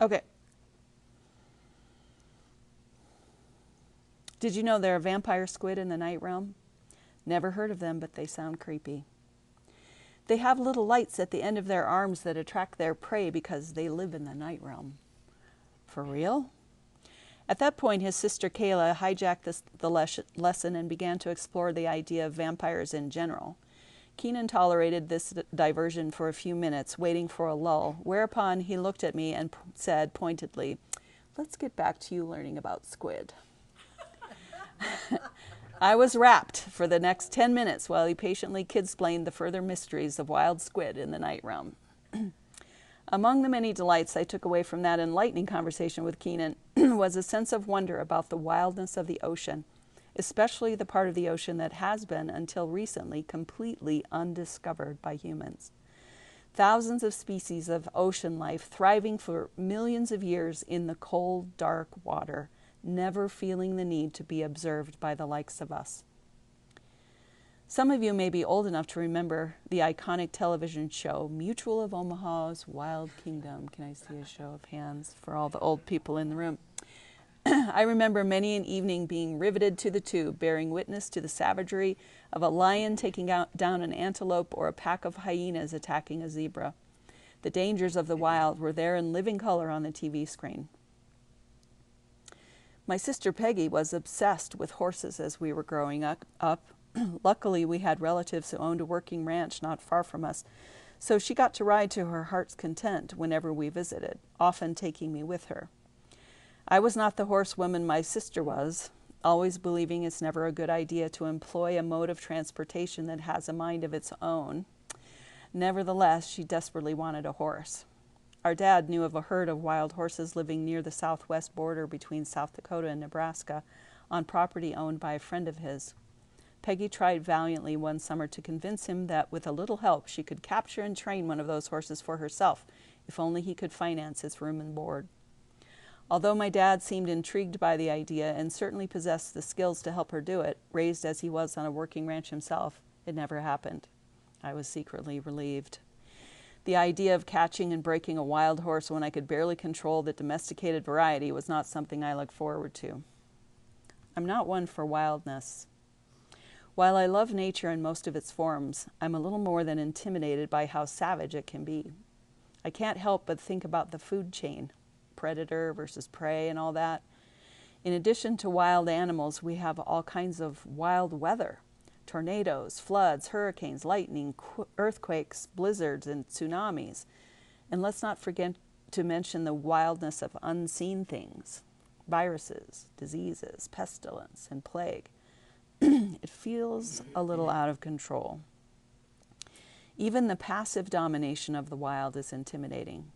Okay. Did you know there are vampire squid in the night realm? Never heard of them, but they sound creepy. They have little lights at the end of their arms that attract their prey because they live in the night realm. For real? At that point, his sister Kayla hijacked the lesson and began to explore the idea of vampires in general. Keenan tolerated this diversion for a few minutes, waiting for a lull, whereupon he looked at me and said pointedly, "Let's get back to you learning about squid." I was rapt for the next 10 minutes while he patiently kid-splained the further mysteries of wild squid in the night realm. Among the many delights I took away from that enlightening conversation with Keenan was a sense of wonder about the wildness of the ocean, especially the part of the ocean that has been, until recently, completely undiscovered by humans. Thousands of species of ocean life thriving for millions of years in the cold, dark water, never feeling the need to be observed by the likes of us. Some of you may be old enough to remember the iconic television show Mutual of Omaha's Wild Kingdom. Can I see a show of hands for all the old people in the room? I remember many an evening being riveted to the tube, bearing witness to the savagery of a lion taking down an antelope or a pack of hyenas attacking a zebra. The dangers of the wild were there in living color on the TV screen. My sister Peggy was obsessed with horses as we were growing up. Luckily, we had relatives who owned a working ranch not far from us, so she got to ride to her heart's content whenever we visited, often taking me with her. I was not the horsewoman my sister was, always believing it's never a good idea to employ a mode of transportation that has a mind of its own. Nevertheless, she desperately wanted a horse. Our dad knew of a herd of wild horses living near the southwest border between South Dakota and Nebraska on property owned by a friend of his. Peggy tried valiantly one summer to convince him that with a little help she could capture and train one of those horses for herself, if only he could finance its room and board. Although my dad seemed intrigued by the idea and certainly possessed the skills to help her do it, raised as he was on a working ranch himself, it never happened. I was secretly relieved. The idea of catching and breaking a wild horse when I could barely control the domesticated variety was not something I looked forward to. I'm not one for wildness. While I love nature in most of its forms, I'm a little more than intimidated by how savage it can be. I can't help but think about the food chain, predator versus prey and all that. In addition to wild animals, we have all kinds of wild weather. Tornadoes, floods, hurricanes, lightning, earthquakes, blizzards, and tsunamis. And let's not forget to mention the wildness of unseen things. Viruses, diseases, pestilence, and plague. It feels a little out of control. Even the passive domination of the wild is intimidating.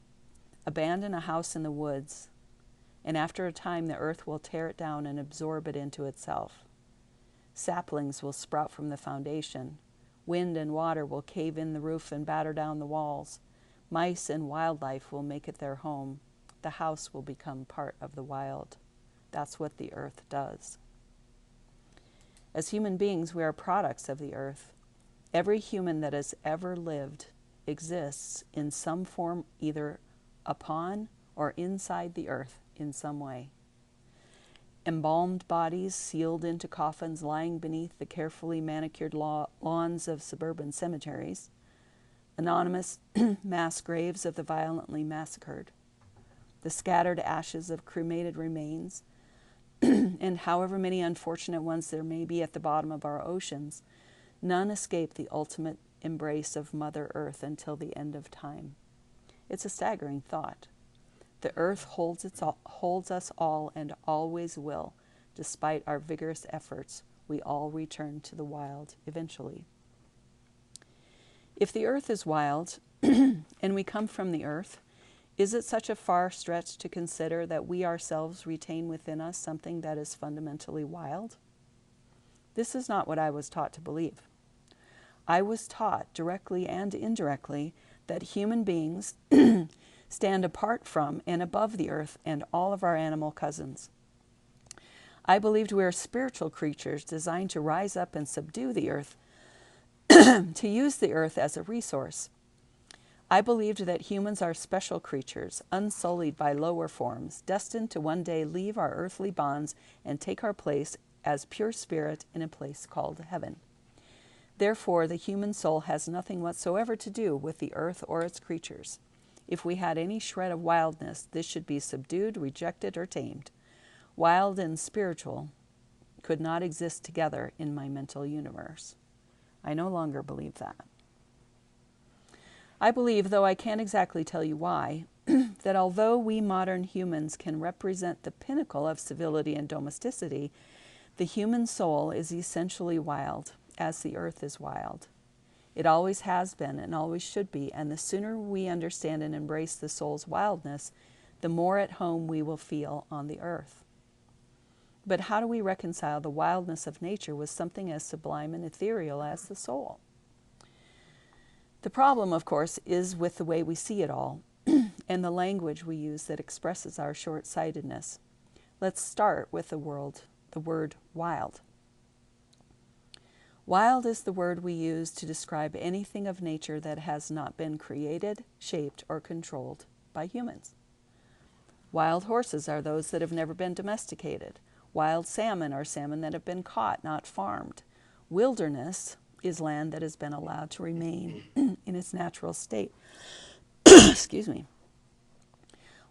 Abandon a house in the woods, and after a time the earth will tear it down and absorb it into itself. Saplings will sprout from the foundation. Wind and water will cave in the roof and batter down the walls. Mice and wildlife will make it their home. The house will become part of the wild. That's what the earth does. As human beings, we are products of the earth. Every human that has ever lived exists in some form, either upon or inside the earth in some way. Embalmed bodies sealed into coffins lying beneath the carefully manicured lawns of suburban cemeteries. Anonymous mass graves of the violently massacred. The scattered ashes of cremated remains, and however many unfortunate ones there may be at the bottom of our oceans, none escape the ultimate embrace of Mother Earth until the end of time. It's a staggering thought. The earth holds us all and always will. Despite our vigorous efforts, we all return to the wild eventually. If the earth is wild, and we come from the earth, is it such a far stretch to consider that we ourselves retain within us something that is fundamentally wild? This is not what I was taught to believe. I was taught, directly and indirectly, that human beings stand apart from and above the earth and all of our animal cousins. I believed we are spiritual creatures designed to rise up and subdue the earth, to use the earth as a resource. I believed that humans are special creatures, unsullied by lower forms, destined to one day leave our earthly bonds and take our place as pure spirit in a place called heaven. Therefore, the human soul has nothing whatsoever to do with the earth or its creatures. If we had any shred of wildness, this should be subdued, rejected, or tamed. Wild and spiritual could not exist together in my mental universe. I no longer believe that. I believe, though I can't exactly tell you why, that although we modern humans can represent the pinnacle of civility and domesticity, the human soul is essentially wild, as the earth is wild. It always has been and always should be, and the sooner we understand and embrace the soul's wildness, the more at home we will feel on the earth. But how do we reconcile the wildness of nature with something as sublime and ethereal as the soul? The problem, of course, is with the way we see it all and the language we use that expresses our short-sightedness. Let's start with the word wild. Wild is the word we use to describe anything of nature that has not been created, shaped, or controlled by humans. Wild horses are those that have never been domesticated. Wild salmon are salmon that have been caught, not farmed. Wilderness is land that has been allowed to remain in its natural state. Excuse me.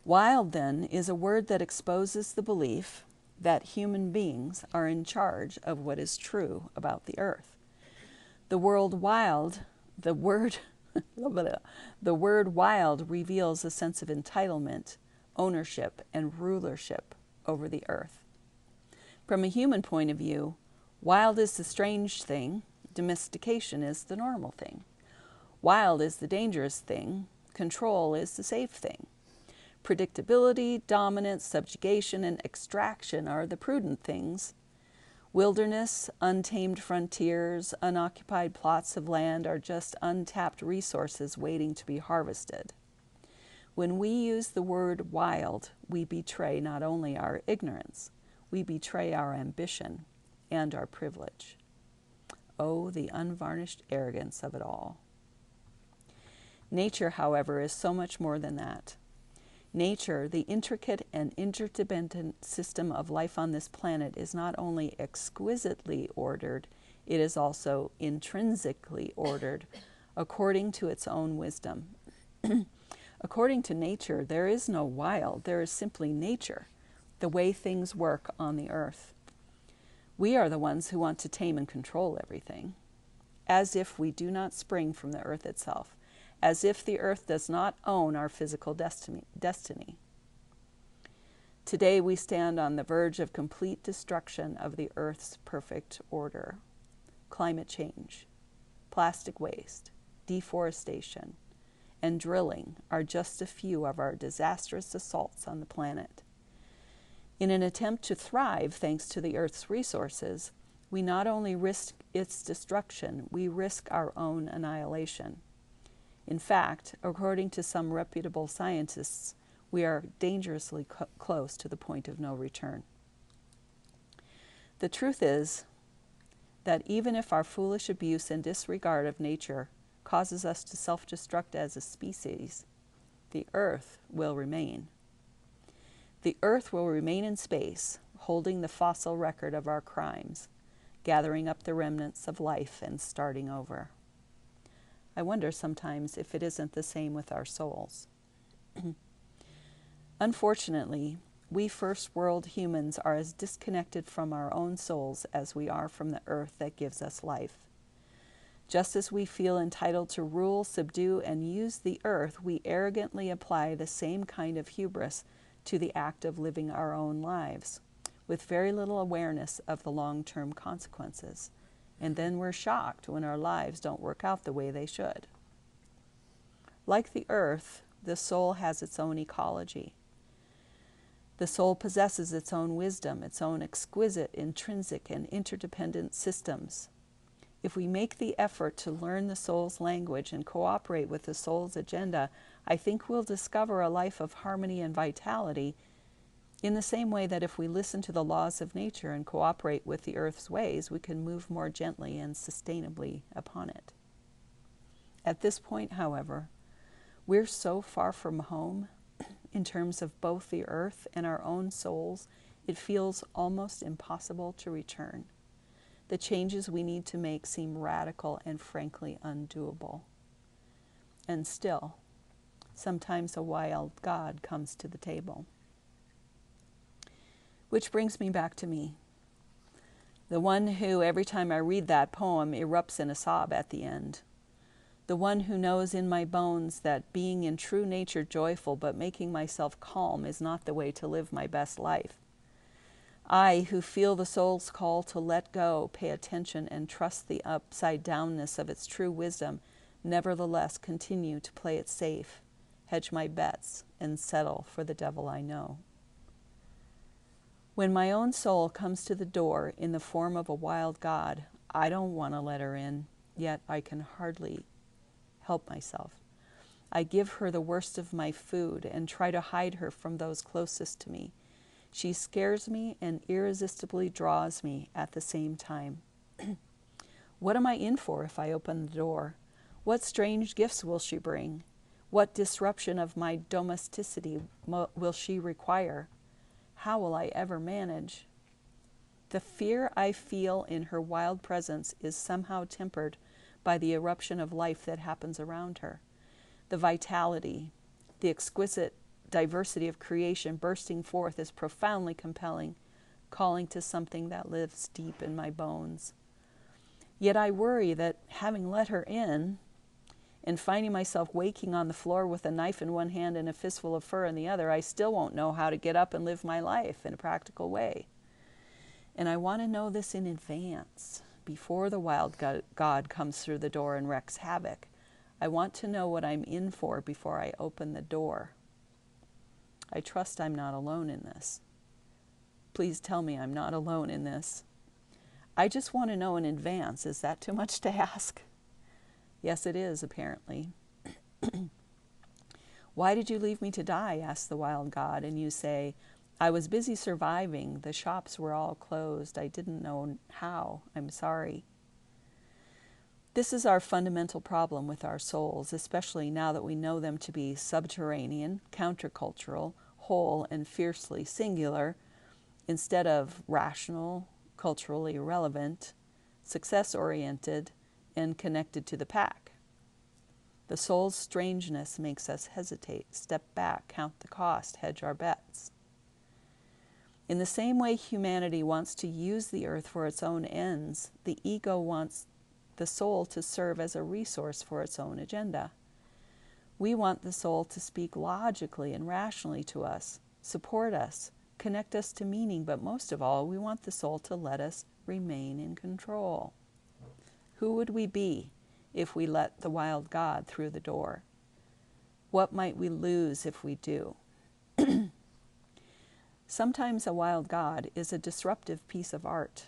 Wild, then, is a word that exposes the belief that human beings are in charge of what is true about the earth. The word wild reveals a sense of entitlement, ownership, and rulership over the earth. From a human point of view, wild is the strange thing, domestication is the normal thing. Wild is the dangerous thing, control is the safe thing. Predictability, dominance, subjugation, and extraction are the prudent things. Wilderness, untamed frontiers, unoccupied plots of land are just untapped resources waiting to be harvested. When we use the word wild, we betray not only our ignorance, we betray our ambition and our privilege. Oh, the unvarnished arrogance of it all. Nature, however, is so much more than that. Nature, the intricate and interdependent system of life on this planet, is not only exquisitely ordered, it is also intrinsically ordered according to its own wisdom. According to nature, there is no wild, there is simply nature, the way things work on the earth. We are the ones who want to tame and control everything, as if we do not spring from the earth itself, as if the earth does not own our physical destiny. Today we stand on the verge of complete destruction of the earth's perfect order. Climate change, plastic waste, deforestation, and drilling are just a few of our disastrous assaults on the planet. In an attempt to thrive thanks to the earth's resources, we not only risk its destruction, we risk our own annihilation. In fact, according to some reputable scientists, we are dangerously close to the point of no return. The truth is that even if our foolish abuse and disregard of nature causes us to self-destruct as a species, the earth will remain. The earth will remain in space, holding the fossil record of our crimes, gathering up the remnants of life and starting over. I wonder sometimes if it isn't the same with our souls. Unfortunately, we first world humans are as disconnected from our own souls as we are from the earth that gives us life. Just as we feel entitled to rule, subdue, and use the earth, we arrogantly apply the same kind of hubris to the act of living our own lives, with very little awareness of the long-term consequences. And then we're shocked when our lives don't work out the way they should. Like the earth, the soul has its own ecology. The soul possesses its own wisdom, its own exquisite, intrinsic, and interdependent systems. If we make the effort to learn the soul's language and cooperate with the soul's agenda, I think we'll discover a life of harmony and vitality, in the same way that if we listen to the laws of nature and cooperate with the earth's ways, we can move more gently and sustainably upon it. At this point, however, We're so far from home in terms of both the earth and our own souls, it feels almost impossible to return. The changes we need to make seem radical and frankly undoable. And still, sometimes a wild God comes to the table. Which brings me back to me, the one who, every time I read that poem, erupts in a sob at the end. The one who knows in my bones that being in true nature joyful but making myself calm is not the way to live my best life. I, who feel the soul's call to let go, pay attention, and trust the upside-downness of its true wisdom, nevertheless continue to play it safe, hedge my bets, and settle for the devil I know. When my own soul comes to the door in the form of a wild God, I don't want to let her in, yet I can hardly help myself. I give her the worst of my food and try to hide her from those closest to me. She scares me and irresistibly draws me at the same time. What am I in for if I open the door? What strange gifts will she bring? What disruption of my domesticity will she require? How will I ever manage? The fear I feel in her wild presence is somehow tempered by the eruption of life that happens around her. The vitality, the exquisite diversity of creation bursting forth is profoundly compelling, calling to something that lives deep in my bones. Yet I worry that having let her in and finding myself waking on the floor with a knife in one hand and a fistful of fur in the other, I still won't know how to get up and live my life in a practical way. And I want to know this in advance, before the wild God comes through the door and wreaks havoc. I want to know what I'm in for before I open the door. I trust I'm not alone in this. Please tell me I'm not alone in this. I just want to know in advance. Is that too much to ask? Yes, it is, apparently. Why did you leave me to die? Asks the wild God, and you say, I was busy surviving. The shops were all closed. I didn't know how. I'm sorry. This is our fundamental problem with our souls, especially now that we know them to be subterranean, countercultural, whole, and fiercely singular, instead of rational, culturally relevant, success-oriented, and connected to the pack. The soul's strangeness makes us hesitate, step back, count the cost, hedge our bets. In the same way humanity wants to use the earth for its own ends, the ego wants the soul to serve as a resource for its own agenda. We want the soul to speak logically and rationally to us, support us, connect us to meaning, but most of all, we want the soul to let us remain in control. Who would we be if we let the wild God through the door? What might we lose if we do? Sometimes a wild God is a disruptive piece of art.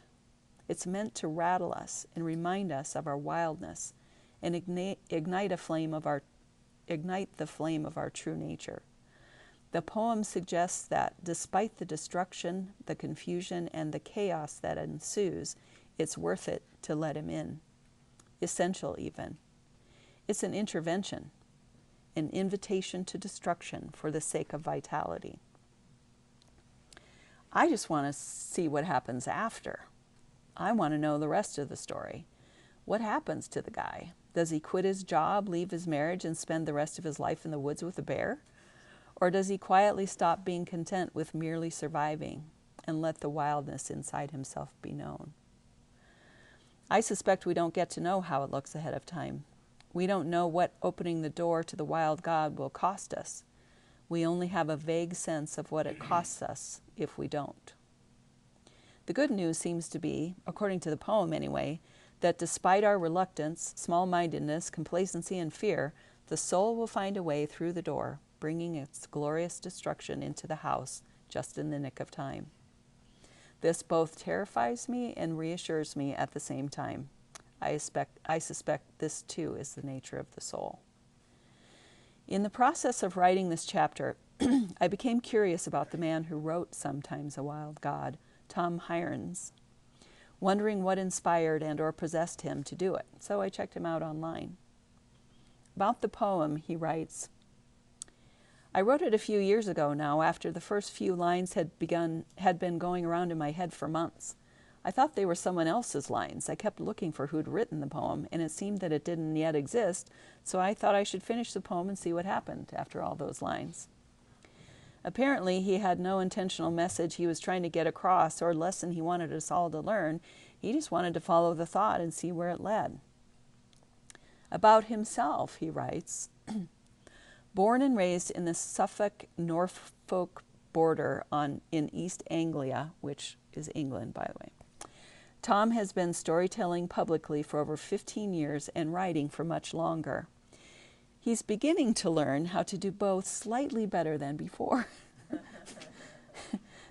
It's meant to rattle us and remind us of our wildness and ignite the flame of our true nature. The poem suggests that despite the destruction, the confusion, and the chaos that ensues, it's worth it to let him in. Essential even. It's an intervention, an invitation to destruction for the sake of vitality. I just want to see what happens after. I want to know the rest of the story. What happens to the guy? Does he quit his job, leave his marriage, and spend the rest of his life in the woods with a bear? Or does he quietly stop being content with merely surviving and let the wildness inside himself be known? I suspect we don't get to know how it looks ahead of time. We don't know what opening the door to the wild God will cost us. We only have a vague sense of what it costs us if we don't. The good news seems to be, according to the poem anyway, that despite our reluctance, small-mindedness, complacency, and fear, the soul will find a way through the door, bringing its glorious destruction into the house just in the nick of time. This both terrifies me and reassures me at the same time. I suspect this too is the nature of the soul. In the process of writing this chapter, I became curious about the man who wrote Sometimes a Wild God, Tom Hirons, wondering what inspired and or possessed him to do it, so I checked him out online. About the poem, he writes, I wrote it a few years ago now, after the first few lines had been going around in my head for months. I thought they were someone else's lines. I kept looking for who'd written the poem, and it seemed that it didn't yet exist, so I thought I should finish the poem and see what happened after all those lines. Apparently, he had no intentional message he was trying to get across or lesson he wanted us all to learn. He just wanted to follow the thought and see where it led. About himself, he writes, born and raised in the Suffolk-Norfolk border in East Anglia, which is England, by the way, Tom has been storytelling publicly for over 15 years and writing for much longer. He's beginning to learn how to do both slightly better than before.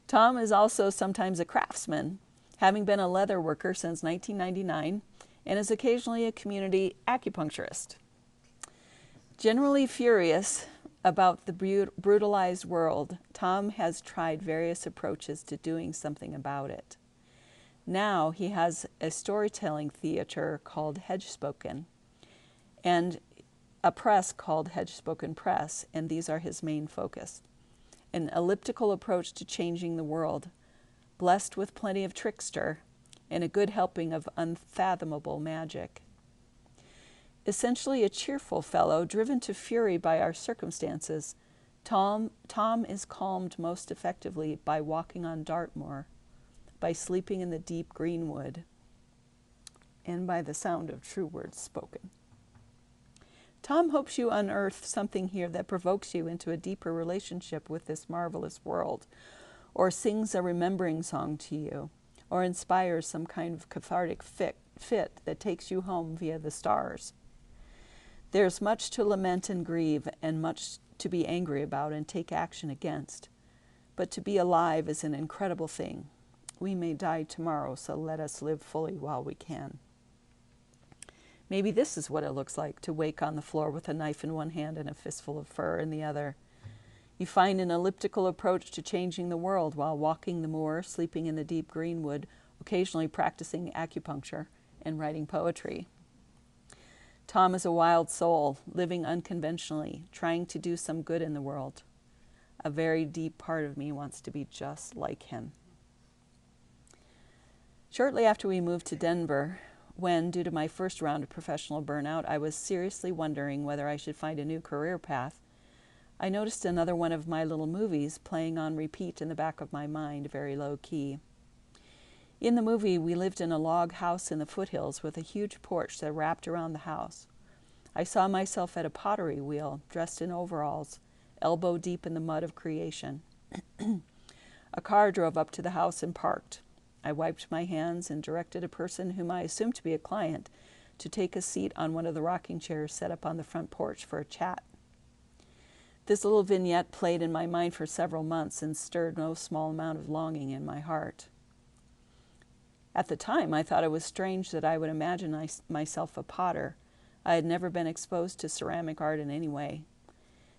Tom is also sometimes a craftsman, having been a leather worker since 1999, and is occasionally a community acupuncturist. Generally furious about the brutalized world, Tom has tried various approaches to doing something about it. Now he has a storytelling theater called Hedgespoken and a press called Hedgespoken Press, and these are his main focus. An elliptical approach to changing the world, blessed with plenty of trickster and a good helping of unfathomable magic. Essentially a cheerful fellow, driven to fury by our circumstances, Tom is calmed most effectively by walking on Dartmoor, by sleeping in the deep greenwood, and by the sound of true words spoken. Tom hopes you unearth something here that provokes you into a deeper relationship with this marvelous world, or sings a remembering song to you, or inspires some kind of cathartic fit that takes you home via the stars. There's much to lament and grieve, and much to be angry about and take action against. But to be alive is an incredible thing. We may die tomorrow, so let us live fully while we can. Maybe this is what it looks like to wake on the floor with a knife in one hand and a fistful of fur in the other. You find an elliptical approach to changing the world while walking the moor, sleeping in the deep greenwood, occasionally practicing acupuncture, and writing poetry. Tom is a wild soul, living unconventionally, trying to do some good in the world. A very deep part of me wants to be just like him. Shortly after we moved to Denver, when, due to my first round of professional burnout, I was seriously wondering whether I should find a new career path, I noticed another one of my little movies playing on repeat in the back of my mind, very low key. In the movie, we lived in a log house in the foothills with a huge porch that wrapped around the house. I saw myself at a pottery wheel, dressed in overalls, elbow deep in the mud of creation. A car drove up to the house and parked. I wiped my hands and directed a person whom I assumed to be a client to take a seat on one of the rocking chairs set up on the front porch for a chat. This little vignette played in my mind for several months and stirred no small amount of longing in my heart. At the time, I thought it was strange that I would imagine myself a potter. I had never been exposed to ceramic art in any way.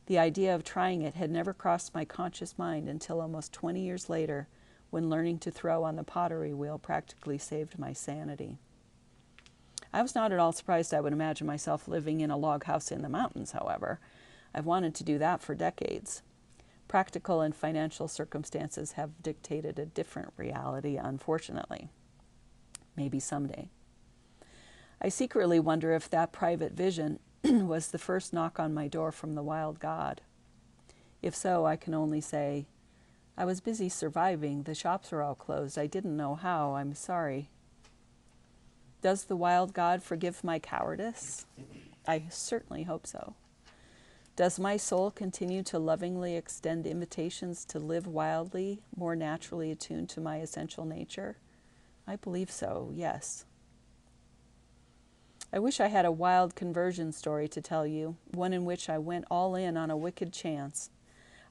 The idea of trying it had never crossed my conscious mind until almost 20 years later, when learning to throw on the pottery wheel practically saved my sanity. I was not at all surprised I would imagine myself living in a log house in the mountains, however. I've wanted to do that for decades. Practical and financial circumstances have dictated a different reality, unfortunately. Maybe someday. I secretly wonder if that private vision was the first knock on my door from the wild God. If so, I can only say, I was busy surviving. The shops are all closed. I didn't know how. I'm sorry. Does the wild God forgive my cowardice? I certainly hope so. Does my soul continue to lovingly extend invitations to live wildly, more naturally attuned to my essential nature? I believe so, yes. I wish I had a wild conversion story to tell you, one in which I went all in on a wicked chance.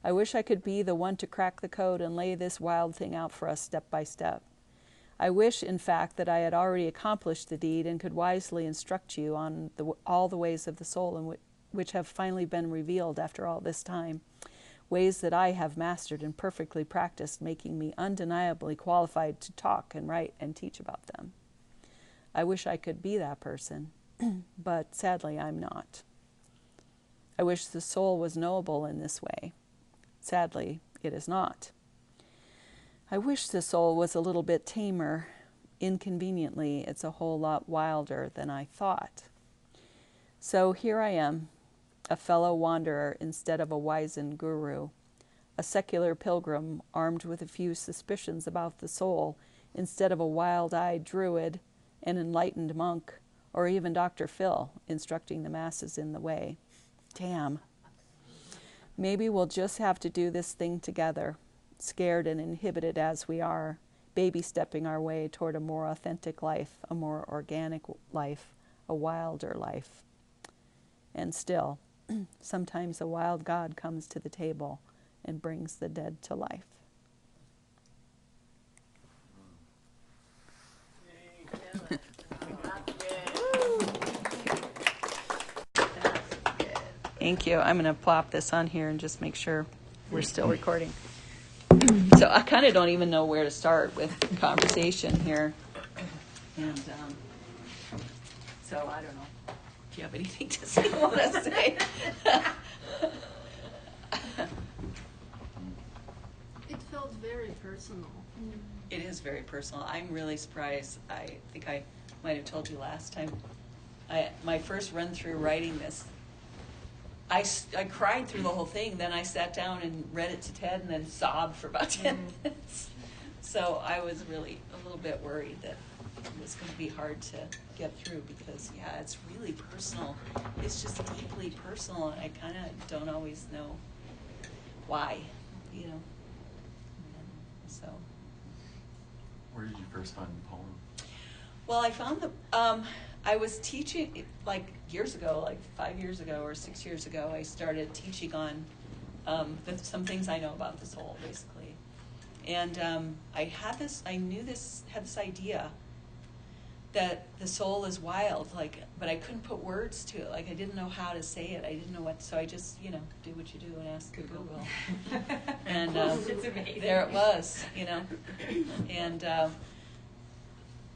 I wish I could be the one to crack the code and lay this wild thing out for us step by step. I wish, in fact, that I had already accomplished the deed and could wisely instruct you on all the ways of the soul in which have finally been revealed after all this time, ways that I have mastered and perfectly practiced, making me undeniably qualified to talk and write and teach about them. I wish I could be that person, but sadly I'm not. I wish the soul was knowable in this way. Sadly, it is not. I wish the soul was a little bit tamer. Inconveniently, it's a whole lot wilder than I thought. So here I am, a fellow wanderer instead of a wizened guru, a secular pilgrim armed with a few suspicions about the soul instead of a wild-eyed druid, an enlightened monk, or even Dr. Phil instructing the masses in the way. Damn. Maybe we'll just have to do this thing together, scared and inhibited as we are, baby-stepping our way toward a more authentic life, a more organic life, a wilder life. And still, sometimes a wild God comes to the table and brings the dead to life. Thank you. I'm going to plop this on here and just make sure we're still recording. So I kind of don't even know where to start with the conversation here. And so I don't know. Do you have anything to say? Want to say? It felt very personal. It is very personal. I'm really surprised. I think I might have told you last time. My first run through writing this, I cried through the whole thing. Then I sat down and read it to Ted and then sobbed for about 10 minutes. So I was really a little bit worried that it was going to be hard to get through because, yeah, it's really personal. It's just deeply personal, and I kind of don't always know why, you know. So. Where did you first find the poem? Well, I found I was teaching, like years ago, like 5 years ago or 6 years ago, I started teaching on some things I know about the soul, basically. And I had this idea that the soul is wild, but I couldn't put words to it. Like, I didn't know how to say it. I didn't know what, so I just, do what you do and ask Google. And It's amazing. there it was, And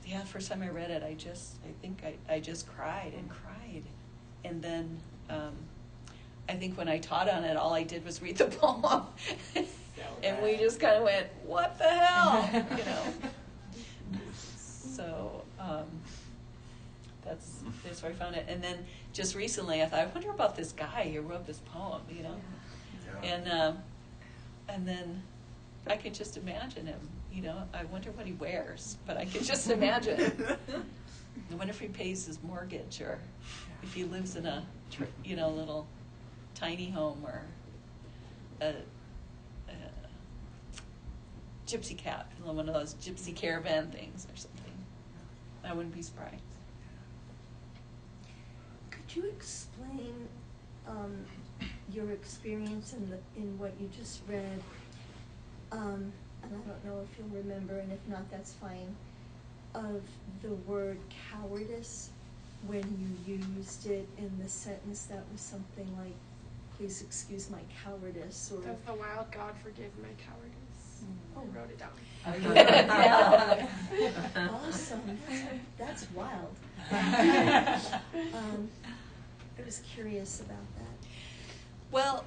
the first time I read it, I think I just cried and cried. And then I think when I taught on it, all I did was read the poem. And we just kind of went, what the hell? So that's where I found it. And then just recently I thought, I wonder about this guy who wrote this poem, Yeah. And then I could just imagine him, I wonder what he wears, but I could just imagine. I wonder if he pays his mortgage or if he lives in a, little tiny home or a gypsy cab, one of those gypsy caravan things or something. I wouldn't be surprised. Could you explain your experience in what you just read? And I don't know if you'll remember, and if not, that's fine, of the word cowardice when you used it in the sentence that was something like, please excuse my cowardice, or... Does the wild God forgive my cowardice? Oh. I wrote it down. Yeah. Awesome. That's wild. I was curious about that. Well,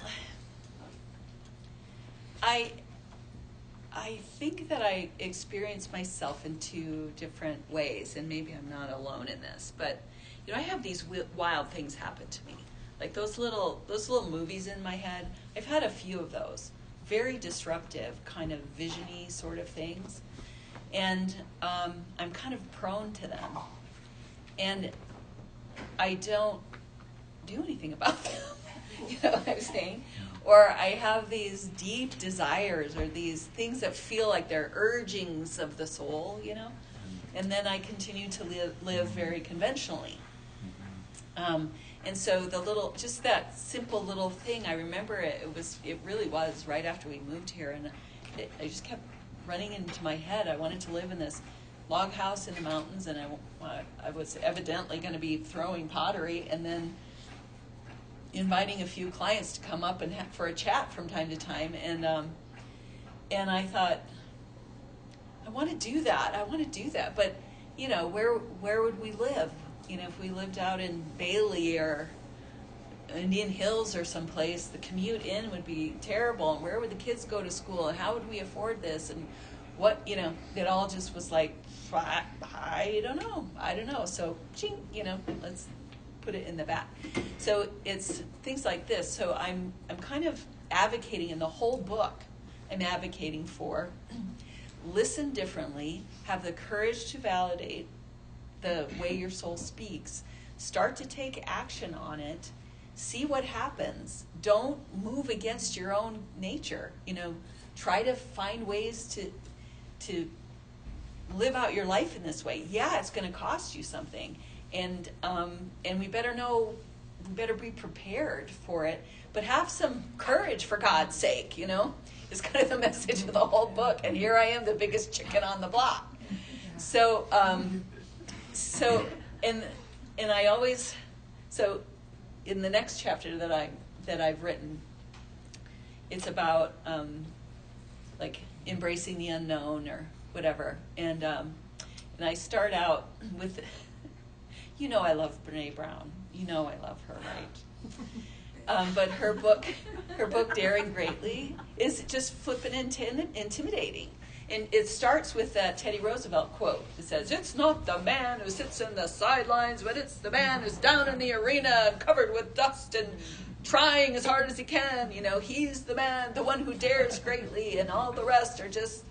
I think that I experience myself in two different ways, and maybe I'm not alone in this, but I have these wild things happen to me. Like those little movies in my head. I've had a few of those. Very disruptive, kind of vision-y sort of things. And I'm kind of prone to them. And I don't do anything about them. You know what I'm saying? Or I have these deep desires or these things that feel like they're urgings of the soul, and then I continue to live very conventionally. And so just that simple little thing, I remember it really was right after we moved here, and I just kept running into my head. I wanted to live in this log house in the mountains, and I was evidently going to be throwing pottery, and then inviting a few clients to come up and for a chat from time to time, and I thought, I want to do that, but where would we live? If we lived out in Bailey or Indian Hills or someplace, the commute in would be terrible, and where would the kids go to school, and how would we afford this, and what, it all just was like, I don't know. So, let's put it in the back. So it's things like this. So I'm kind of advocating in the whole book. I'm advocating for listen differently, have the courage to validate the way your soul speaks, start to take action on it, see what happens. Don't move against your own nature. Try to find ways to live out your life in this way. Yeah, it's going to cost you something, and we better be prepared for it. But have some courage, for God's sake. Is kind of the message of the whole book. And here I am, the biggest chicken on the block. So and I always in the next chapter that I've written, it's about like embracing the unknown or whatever, and I start out with, I love Brene Brown. I love her, right? But her book, Daring Greatly, is just flippin' intimidating. And it starts with that Teddy Roosevelt quote. It says, "It's not the man who sits in the sidelines, but it's the man who's down in the arena and covered with dust and trying as hard as he can. He's the man, the one who dares greatly, and all the rest are just,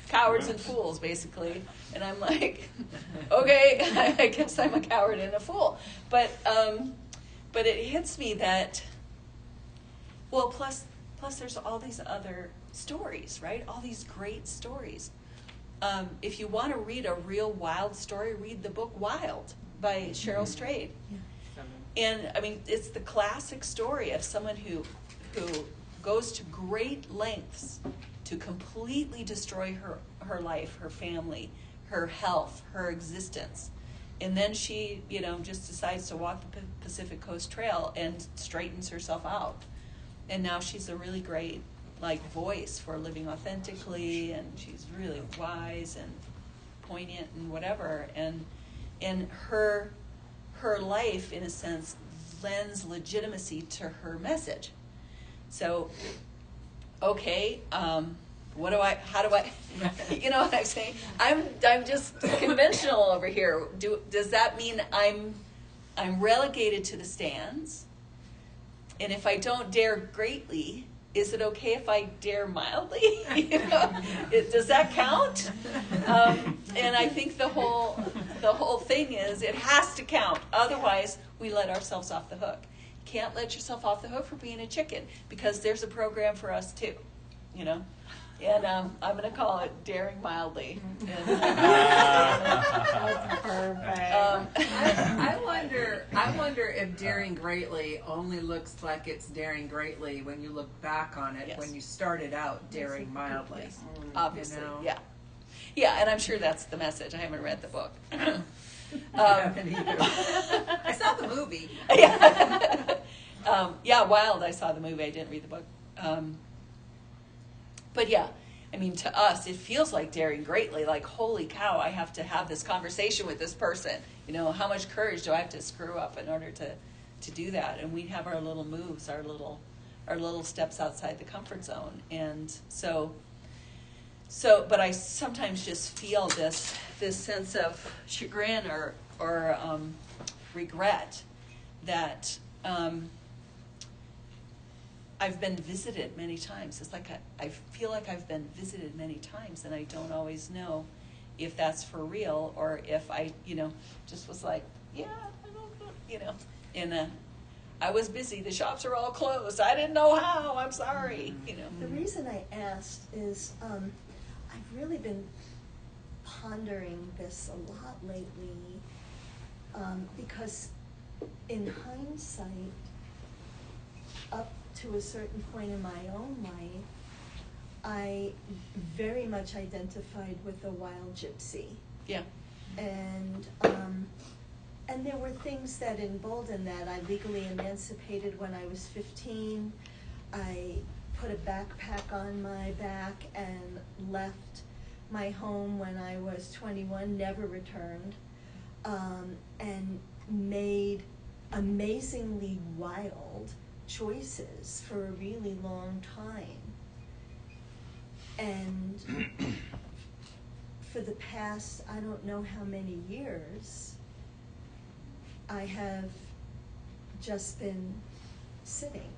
cowards and fools, basically." And I'm like, okay, I guess I'm a coward and a fool. But it hits me that, plus there's all these other stories, right? All these great stories. If you want to read a real wild story, read the book Wild by Cheryl Strayed. Yeah. And it's the classic story of someone who goes to great lengths to completely destroy her life, her family, her health, her existence. And then she, just decides to walk the Pacific Coast Trail and straightens herself out. And now she's a really great, voice for living authentically, and she's really wise and poignant and whatever. And her life, in a sense, lends legitimacy to her message. So, okay, how do I, you know what I'm saying? I'm just conventional over here. Does that mean I'm relegated to the stands? And if I don't dare greatly, is it okay if I dare mildly? Does that count? And I think the whole thing is it has to count. Otherwise, we let ourselves off the hook. You can't let yourself off the hook for being a chicken, because there's a program for us too. And I'm going to call it Daring Mildly. That's perfect. I wonder if Daring Greatly only looks like it's daring greatly when you look back on it. Yes. When you started out daring mildly. Yes. Obviously, yeah. Yeah, and I'm sure that's the message. I haven't read the book. I haven't either. I saw the movie. Yeah, Wild, I saw the movie. I didn't read the book. But yeah, to us, it feels like daring greatly, like, holy cow, I have to have this conversation with this person. How much courage do I have to screw up in order to do that? And we have our little moves, our little steps outside the comfort zone. And so, but I sometimes just feel this sense of chagrin or regret that I've been visited many times. It's like I feel like I've been visited many times, and I don't always know if that's for real or if I, just was like, yeah, I don't know, and I was busy. The shops are all closed. I didn't know how. I'm sorry, The reason I asked is I've really been pondering this a lot lately because in hindsight, up to a certain point in my own life, I very much identified with the wild gypsy. Yeah. And there were things that emboldened that. I legally emancipated when I was 15. I put a backpack on my back and left my home when I was 21, never returned, and made amazingly wild choices for a really long time. And for the past, I don't know how many years, I have just been sitting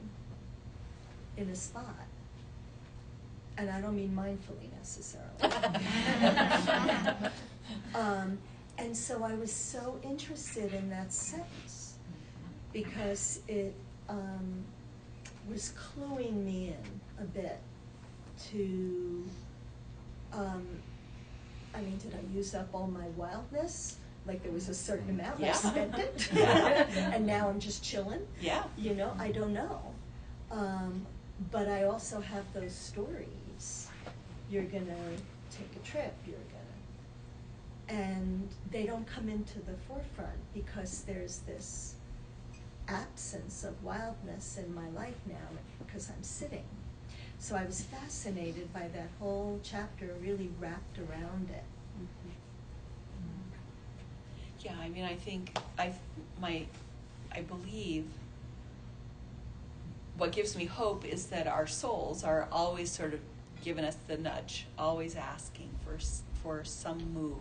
in a spot. And I don't mean mindfully necessarily. And so I was so interested in that sentence because it was cluing me in a bit to, I mean, did I use up all my wildness? Like there was a certain amount, and I spent it, and now I'm just chilling? Yeah. You know, I don't know. But I also have those stories. You're gonna take a trip, and they don't come into the forefront because there's this absence of wildness in my life now because I'm sitting. So I was fascinated by that whole chapter, really wrapped around it. Yeah, I mean, I think I believe what gives me hope is that our souls are always sort of giving us the nudge, always asking for some move,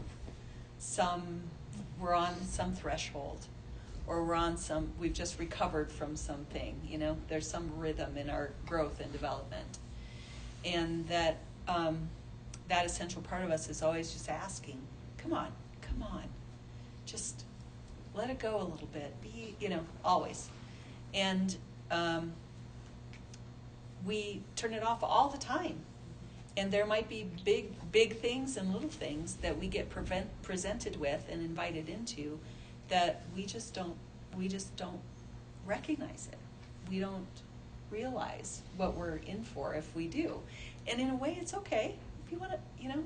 we're on some threshold, or we've just recovered from something, you know, there's some rhythm in our growth and development. And that that essential part of us is always just asking, come on, just let it go a little bit, be, you know, always. And we turn it off all the time. And there might be big things and little things that we get presented with and invited into that we just don't recognize it. We don't realize what we're in for if we do. And in a way, it's okay. If you want to, you know,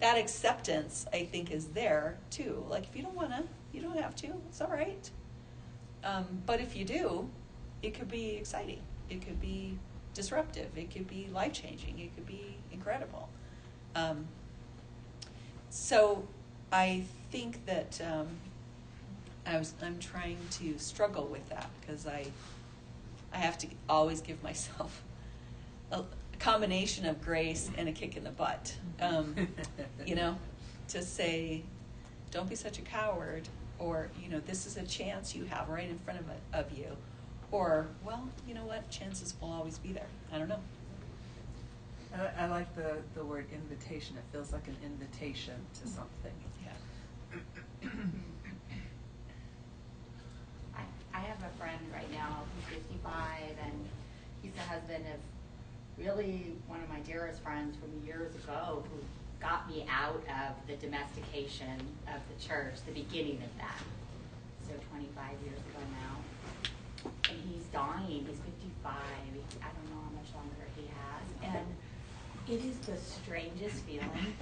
that acceptance, I think, is there too. Like, if you don't want to, you don't have to. It's all right. But if you do, it could be exciting. It could be disruptive. It could be life-changing. It could be incredible. So I think that I'm trying to struggle with that because I have to always give myself a combination of grace and a kick in the butt. You know, to say, don't be such a coward, or, you know, this is a chance you have right in front of you. Or, well, you know what, chances will always be there. I don't know. I like the word invitation. It feels like an invitation to something. Yeah. I have a friend right now who's 55, and he's the husband of really one of my dearest friends from years ago who got me out of the domestication of the church, the beginning of that. So 25 years ago now. And he's dying. He's 55. I don't know how much longer he has. And it is the strangest feeling.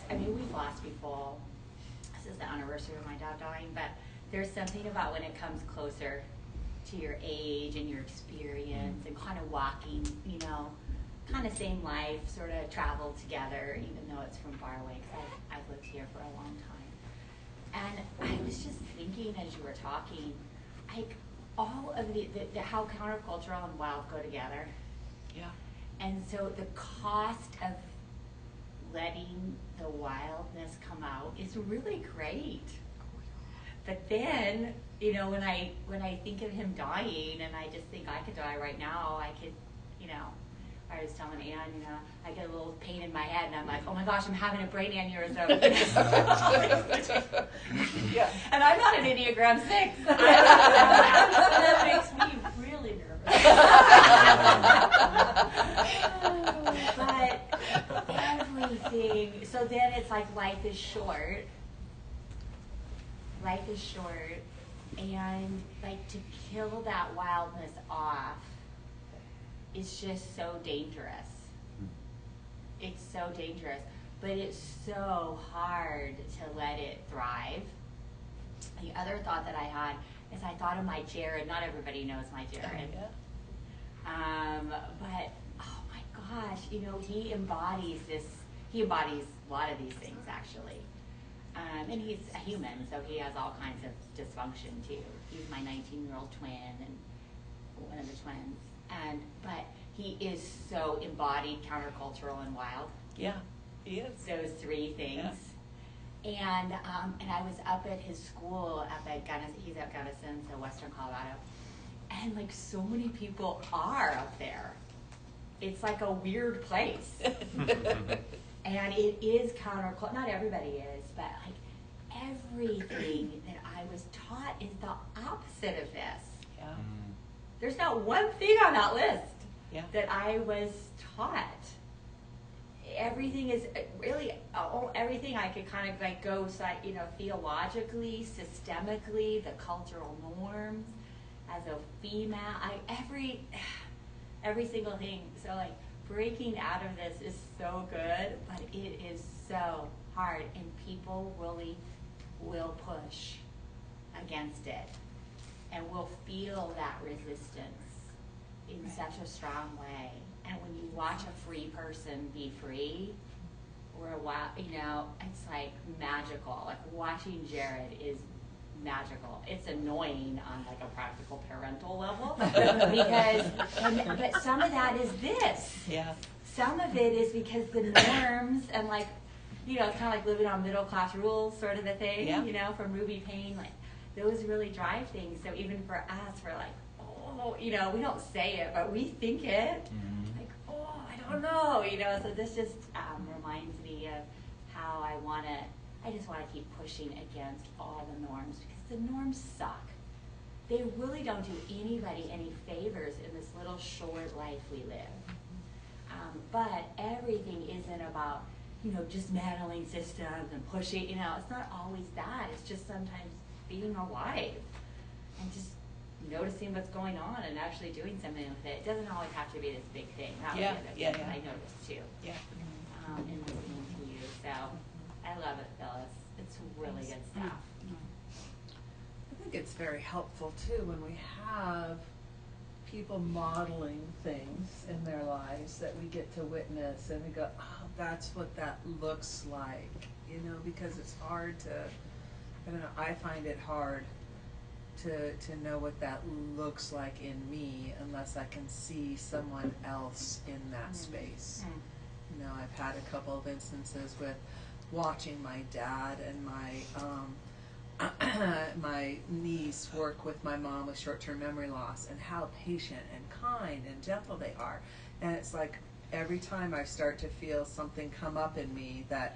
I mean, we've lost people. This is the anniversary of my dad dying, but there's something about when it comes closer to your age and your experience and kind of walking, you know, kind of same life, sort of traveled together, even though it's from far away, because I've lived here for a long time. And I was just thinking as you were talking, like, all of the how countercultural and wild go together. Yeah. And so the cost of letting the wildness come out is really great. But then, you know, when I think of him dying, and I just think I could die right now, I could, you know, I was telling Ann, you know, I get a little pain in my head, and I'm like, oh my gosh, I'm having a brain aneurysm. Yeah. And I'm not an Enneagram 6. That makes me really nervous. But everything, so then it's like life is short. Life is short, and like to kill that wildness off is just so dangerous. It's so dangerous, but it's so hard to let it thrive. The other thought that I had is I thought of my Jared. Not everybody knows my Jared. But oh my gosh, you know, he embodies a lot of these things actually. And he's a human, so he has all kinds of dysfunction too. He's my 19-year-old twin and one of the twins. But he is so embodied, countercultural, and wild. Yeah, he is. Those three things. Yeah. And I was up at his school up at he's at Gunnison, so Western Colorado. And like so many people are up there. It's like a weird place. And it is countercultural. Not everybody is, but like everything that I was taught is the opposite of this. Yeah. There's not one thing on that list that I was taught. Everything is really, everything I could kind of like go, theologically, systemically, the cultural norms, as a female, every single thing. So like breaking out of this is so good, but it is so hard, and people really will push against it and will feel that resistance in such a strong way. And when you watch a free person be free, or it's like magical. Like watching Jared is magical. It's annoying on like a practical parental level but some of that is this. Yeah. Some of it is because the norms and like, it's kind of like living on middle class rules sort of a thing, from Ruby Payne, like those really drive things. So even for us, we're like, we don't say it, but we think it. Mm-hmm. Like, I don't know, so this just reminds me of how I just want to keep pushing against all the norms, because the norms suck. They really don't do anybody any favors in this little short life we live. But everything isn't about, dismantling systems and pushing, it's not always that. It's just sometimes being alive and just noticing what's going on and actually doing something with it. It doesn't always have to be this big thing. That was the other thing that I noticed too. Yeah. In listening to you. So I love it, Phyllis. It's really good stuff. I think it's very helpful too when we have people modeling things in their lives that we get to witness and we go, oh, that's what that looks like, because it's hard to, I don't know, I find it hard to know what that looks like in me unless I can see someone else in that space. I've had a couple of instances with watching my dad and my niece work with my mom with short-term memory loss, and how patient and kind and gentle they are. And it's like every time I start to feel something come up in me that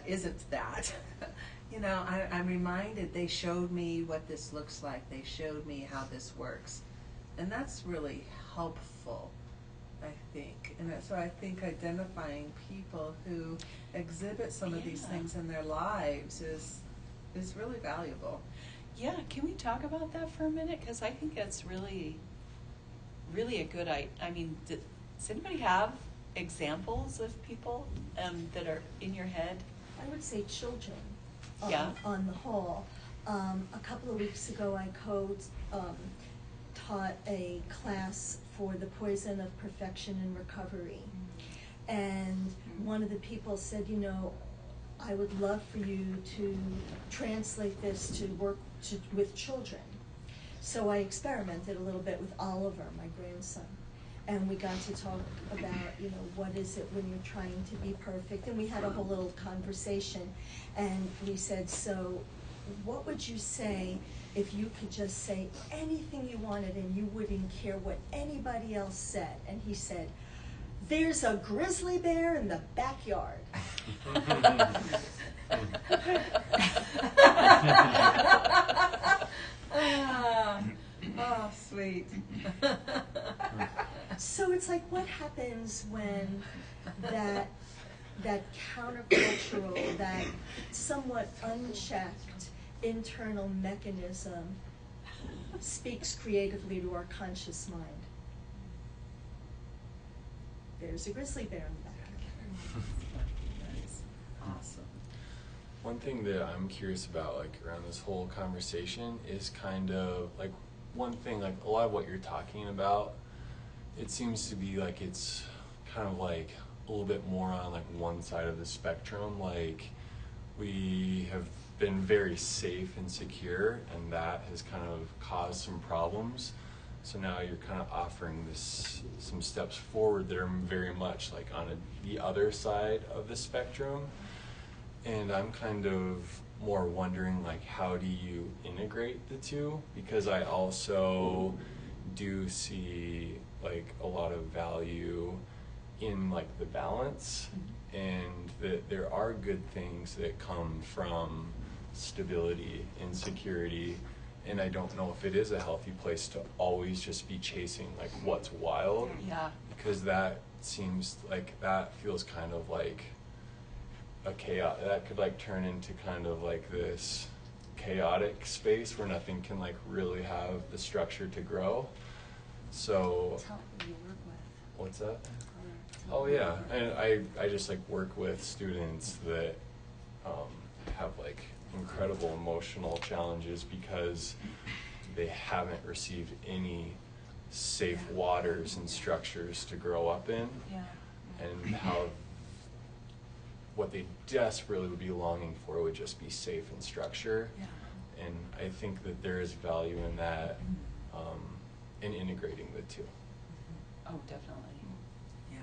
isn't that, I'm reminded they showed me what this looks like. They showed me how this works. And that's really helpful, I think. And so I think identifying people who exhibit some of these things in their lives is really valuable. Yeah, can we talk about that for a minute? Because I think that's really, really a good idea. I mean, does anybody have examples of people that are in your head? I would say children. On the whole. A couple of weeks ago, I taught a class for the poison of perfection and recovery. And one of the people said, I would love for you to translate this to work with children. So I experimented a little bit with Oliver, my grandson. And we got to talk about, what is it when you're trying to be perfect? And we had a whole little conversation. And we said, so what would you say if you could just say anything you wanted and you wouldn't care what anybody else said? And he said, there's a grizzly bear in the backyard. Oh, sweet. So it's like, what happens when that countercultural, that somewhat unchecked internal mechanism speaks creatively to our conscious mind? There's a grizzly bear in the backyard. Nice. Awesome. One thing that I'm curious about, like, around this whole conversation is kind of, like, one thing, like, a lot of what you're talking about, it seems to be like it's kind of like a little bit more on, like, one side of the spectrum, like we have been very safe and secure, and that has kind of caused some problems. So now you're kind of offering some steps forward that are very much like on the other side of the spectrum. And I'm kind of more wondering, like, how do you integrate the two? Because I also do see like a lot of value in like the balance, and that there are good things that come from stability and security. And I don't know if it is a healthy place to always just be chasing like what's wild. Yeah. Because that seems like, that feels kind of like a chaos. That could like turn into kind of like this chaotic space where nothing can like really have the structure to grow. So Tell who you work with. what's that? Oh yeah, and I just like work with students that have like incredible emotional challenges because they haven't received any safe waters and structures to grow up in, Yeah. and how what they desperately would be longing for would just be safe and structure. Yeah. And I think that there is value in that, in integrating the two. Oh, definitely. Yeah.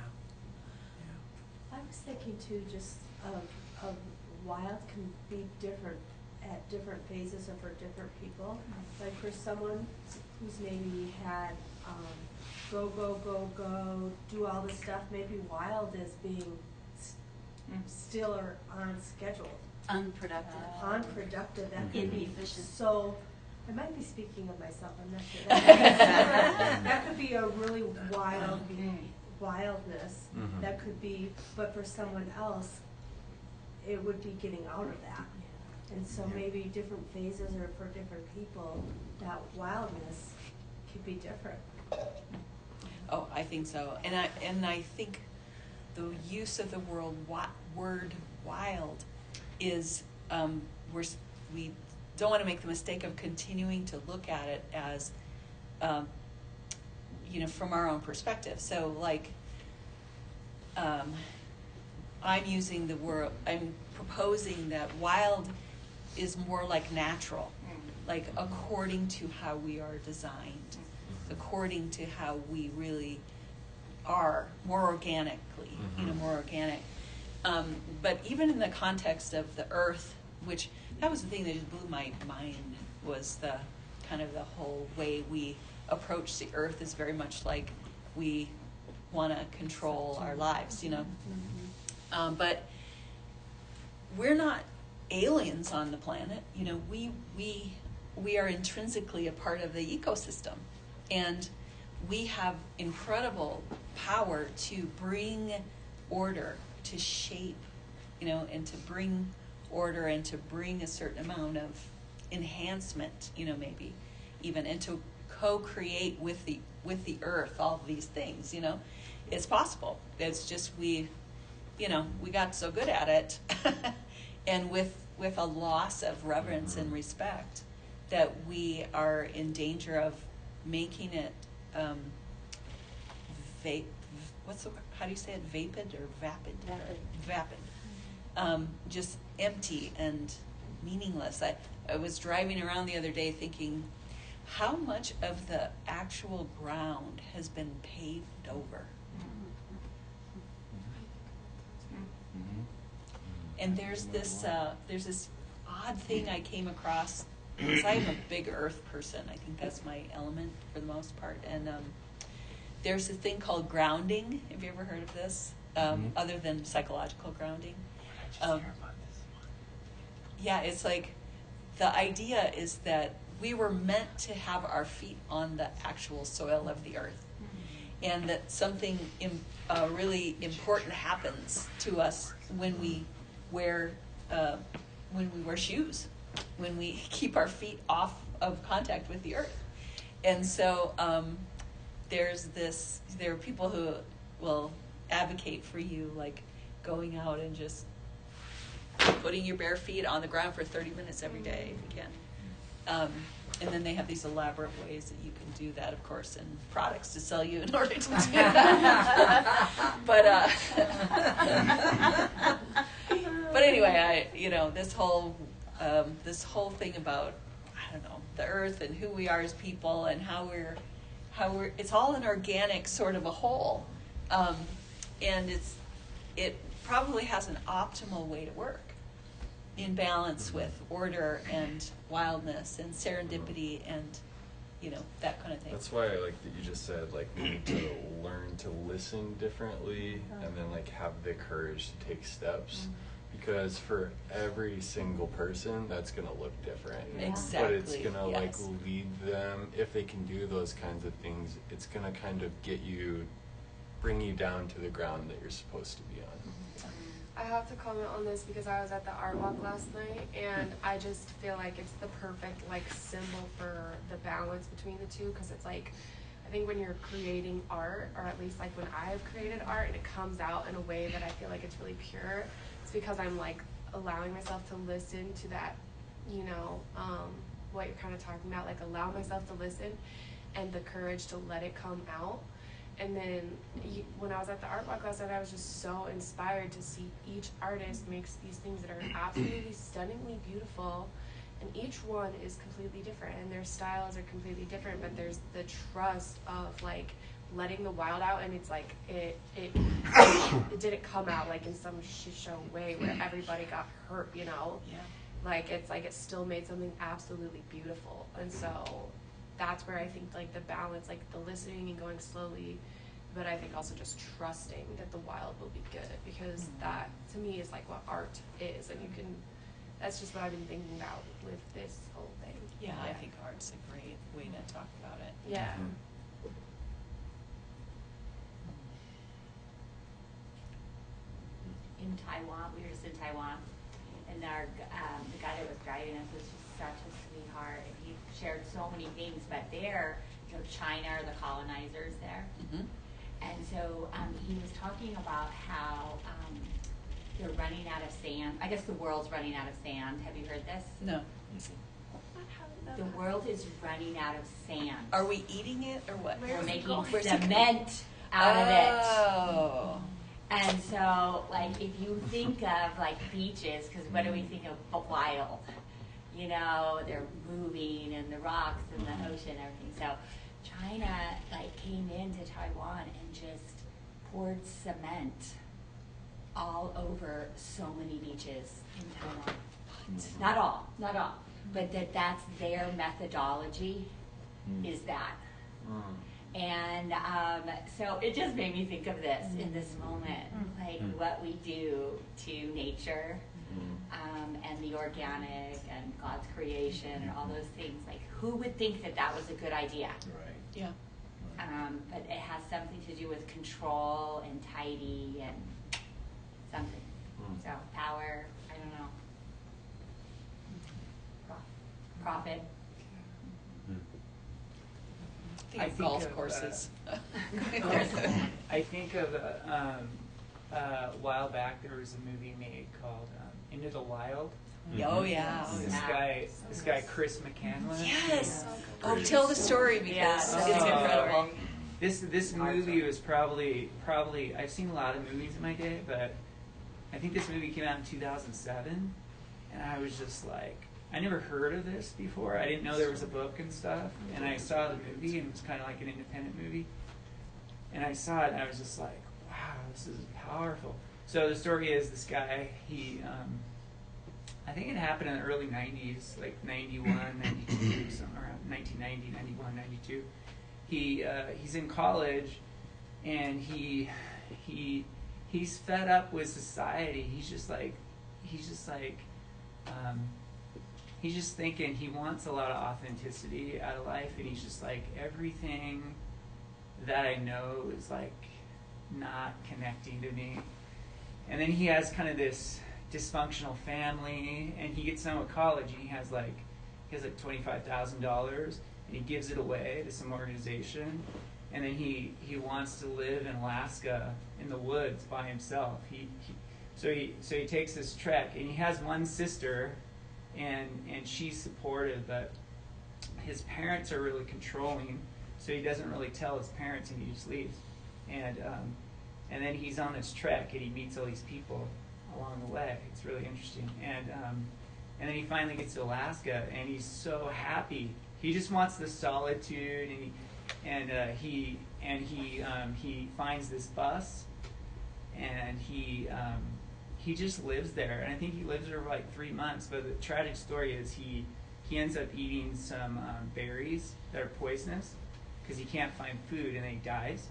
I was thinking too, just of wild can be different at different phases or for different people. Like for someone who's maybe had go, do all this stuff, maybe wild is being still or unscheduled. Unproductive. Unproductive, that could be Inefficient. so, I might be speaking of myself, I'm not sure. That could be a really wild wildness, Mhm. that could be, but for someone else, it would be getting out of that. And so maybe different phases or for different people, that wildness could be different. Oh, I think so. And I think the use of the word wild is, we don't want to make the mistake of continuing to look at it as, from our own perspective. So like, I'm proposing that wild is more like natural, like according to how we are designed, according to how we really are, more organically, more organic. But even in the context of the earth, which that was the thing that just blew my mind, was the kind of the whole way we approach the earth is very much like we want to control our lives, but we're not aliens on the planet. We are intrinsically a part of the ecosystem, and we have incredible power to bring order, to shape, and to bring order and to bring a certain amount of enhancement, maybe even, and to co-create with the earth all of these things. It's possible. It's just we got so good at it and with a loss of reverence and respect that we are in danger of making it how do you say it, vapid or vapid? Vapid. Just empty and meaningless. I was driving around the other day thinking, how much of the actual ground has been paved over? And there's this odd thing I came across, because I'm a big earth person. I think that's my element for the most part. And there's a thing called grounding. Have you ever heard of this? Other than psychological grounding? Yeah, it's like the idea is that we were meant to have our feet on the actual soil of the earth, and that something really important happens to us when we wear shoes, when we keep our feet off of contact with the earth. And so there are people who will advocate for you, like going out and just putting your bare feet on the ground for 30 minutes every day if you can. And then they have these elaborate ways that you can do that, of course, and products to sell you in order to do that. But But anyway, this whole thing about, I don't know, the earth and who we are as people and how we're it's all an organic sort of a whole, and it probably has an optimal way to work in balance with order and wildness and serendipity and that kind of thing. That's why I like that you just said, like, we need to learn to listen differently and then, like, have the courage to take steps. Because for every single person, that's going to look different. Yeah. Exactly. But it's going to, like, yes. lead them, if they can do those kinds of things, it's going to kind of bring you down to the ground that you're supposed to be on. I have to comment on this because I was at the art walk last night, and I just feel like it's the perfect symbol for the balance between the two, because it's like, I think when you're creating art, or at least when I've created art and it comes out in a way that I feel like it's really pure, it's because I'm allowing myself to listen to that, what you're kind of talking about, allow myself to listen and the courage to let it come out. And then when I was at the art walk last night, I was just so inspired to see each artist makes these things that are absolutely stunningly beautiful, and each one is completely different, and their styles are completely different, but there's the trust of letting the wild out, and it's it didn't come out in some shit show way where everybody got hurt, Yeah. It's it still made something absolutely beautiful. And so that's where I think the balance, the listening and going slowly, but I think also just trusting that the wild will be good, because that to me is what art is, and that's just what I've been thinking about with this whole thing. Yeah, I think art's a great way to talk about it. Yeah. In Taiwan, we were just in Taiwan, and the guy that was guiding us was just such a sweetheart, and he shared so many things. But there, China are the colonizers there, and so he was talking about how they're running out of sand. I guess the world's running out of sand. Have you heard this? No. The world is running out of sand. Are we eating it or what? We're making Where's it cement out of it. Oh. And so, if you think of, beaches, because what do we think of wild? They're moving, and the rocks and the ocean and everything. So China, came into Taiwan and just poured cement all over so many beaches in Taiwan. Not all. But that's their methodology, is that. And so it just made me think of this in this moment, what we do to nature, and the organic and God's creation and all those things. Who would think that was a good idea? Right. Yeah. But it has something to do with control and tidy and something. So power, I don't know. Profit. I think golf courses. I think of a while back there was a movie made called Into the Wild. Oh yeah. This guy Chris McCandless. Yes. Oh, tell the story because it's incredible. This movie was probably I've seen a lot of movies in my day, but I think this movie came out in 2007, and I was just I never heard of this before. I didn't know there was a book and stuff, and I saw the movie, and it was kind of like an independent movie. And I saw it, and I was just wow, this is powerful. So the story is this guy, I think it happened in the early 90s, 91, 92, somewhere around 1990, 91, 92. He's in college, and he's fed up with society. He's just thinking he wants a lot of authenticity out of life, and he's just everything that I know is not connecting to me. And then he has kind of this dysfunctional family, and he gets done with college, and he has $25,000, and he gives it away to some organization, and then he wants to live in Alaska in the woods by himself. So he takes this trek, and he has one sister, and she's supportive, but his parents are really controlling, so he doesn't really tell his parents, and he just leaves. And then he's on this trek, and he meets all these people, along the way. It's really interesting. And then he finally gets to Alaska, and he's so happy. He just wants the solitude, and he finds this bus, and he just lives there. And I think he lives there for like 3 months. But the tragic story is he ends up eating some berries that are poisonous because he can't find food, and then he dies.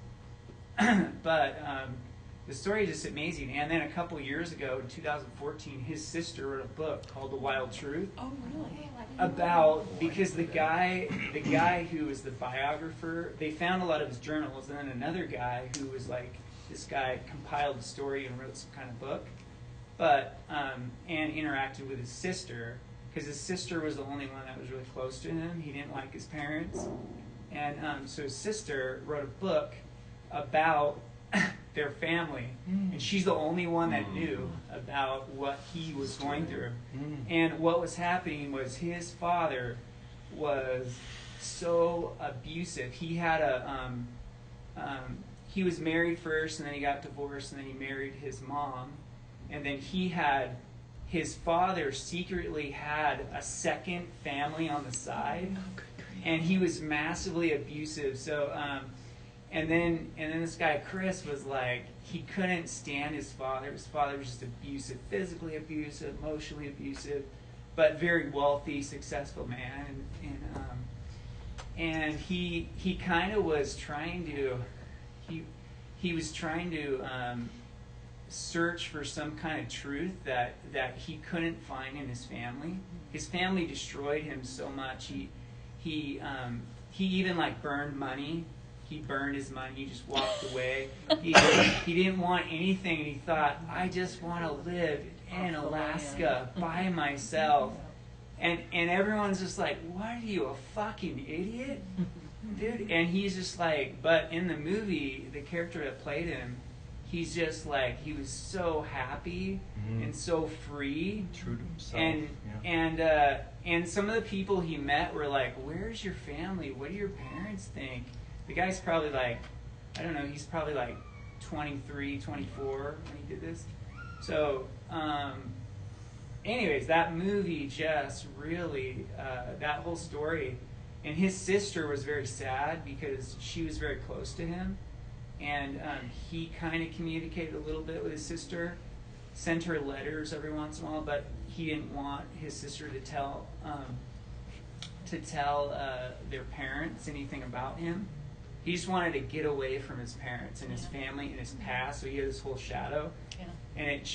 But the story is just amazing. And then a couple years ago, in 2014, his sister wrote a book called The Wild Truth. Oh, really? Because the guy who was the biographer, they found a lot of his journals, and then another guy who was like, this guy compiled the story and wrote some kind of book, and interacted with his sister, because his sister was the only one that was really close to him. He didn't like his parents. And so his sister wrote a book about their family, and she's the only one that knew about what he was going through. And what was happening was his father was so abusive. He had he was married first, and then he got divorced, and then he married his mom, and then his father secretly had a second family on the side, and he was massively abusive. So and then this guy Chris was like, he couldn't stand his father. His father was just abusive, physically abusive, emotionally abusive, but very wealthy, successful man. And he kind of was trying to he was trying to search for some kind of truth that he couldn't find in his family. His family destroyed him so much. He even like burned money. He burned his money. He just walked away. He didn't want anything, and he thought, I just want to live in Alaska by myself. And everyone's just like, what are you, a fucking idiot? Dude. And he's just like, but in the movie, the character that played him, he's just like, he was so happy and so free. True to himself. And some of the people he met were like, where's your family? What do your parents think? The guy's probably like, I don't know, he's probably like 23, 24 when he did this. So, anyways, that movie just really, that whole story. And his sister was very sad because she was very close to him. And he kind of communicated a little bit with his sister, sent her letters every once in a while, but he didn't want his sister to tell their parents anything about him. He just wanted to get away from his parents and his family and his past, so he had this whole shadow. Yeah. And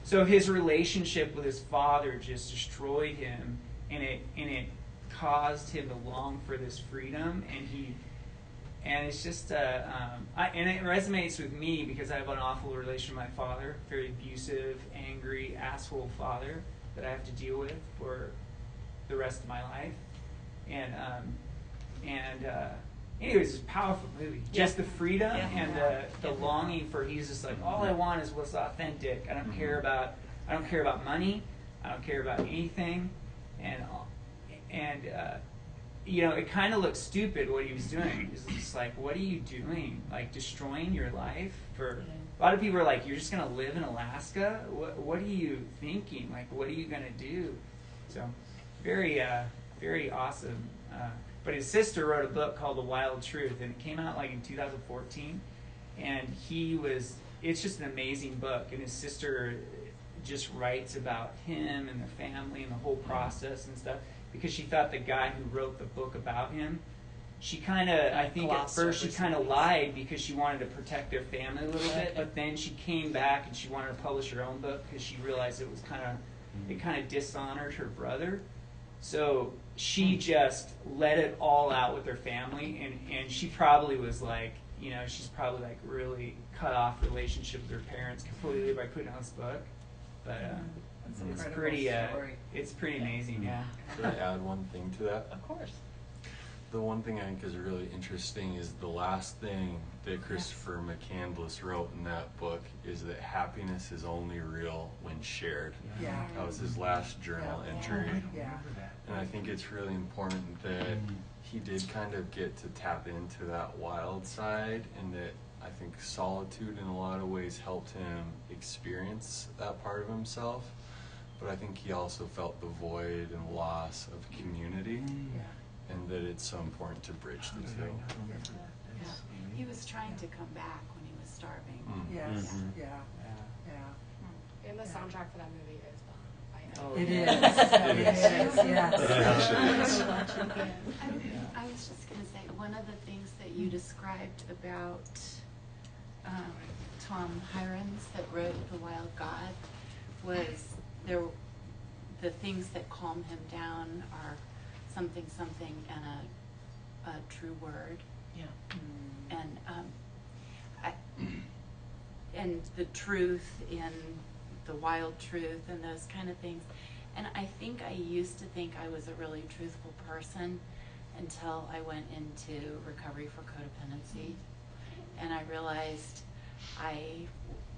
so his relationship with his father just destroyed him, and it caused him to long for this freedom, and it's just and it resonates with me because I have an awful relation with my father, very abusive, angry, asshole father that I have to deal with for the rest of my life. Anyways, it's a powerful movie. Just the freedom and the longing for, he's just like, all I want is what's authentic. I don't care about money. I don't care about anything. And it kind of looked stupid what he was doing. It's just like, what are you doing? Like destroying your life for. A lot of people are like, you're just gonna live in Alaska? What are you thinking? Like, what are you gonna do? So, very awesome. But his sister wrote a book called The Wild Truth, and it came out like in 2014. And it's just an amazing book. And his sister just writes about him and the family and the whole process and stuff, because she thought the guy who wrote the book about him, she kind of, I think at first she kind of lied because she wanted to protect their family a little bit, but then she came back and she wanted to publish her own book because she realized it kind of dishonored her brother. So she just let it all out with her family, and she probably was like, she's probably like really cut off relationship with her parents completely by putting out this book. But it's pretty amazing, yeah. Could I add one thing to that? Of course. The one thing I think is really interesting is the last thing that Christopher McCandless wrote in that book is that happiness is only real when shared. Yeah. That was his last journal entry. Yeah. And I think it's really important that he did kind of get to tap into that wild side, and that I think solitude in a lot of ways helped him experience that part of himself, but I think he also felt the void and loss of community, and that it's so important to bridge the two. Yeah. He was trying to come back when he was starving. Yes, Mhm. yeah. And the soundtrack for that movie is bomb. It yeah. is, yes. I was just going to say, one of the things that you described about Tom Hirons that wrote The Wild God was the things that calm him down are something and a true word. Yeah. And and the truth in the wild truth and those kind of things. And I think I used to think I was a really truthful person until I went into recovery for codependency. And I realized I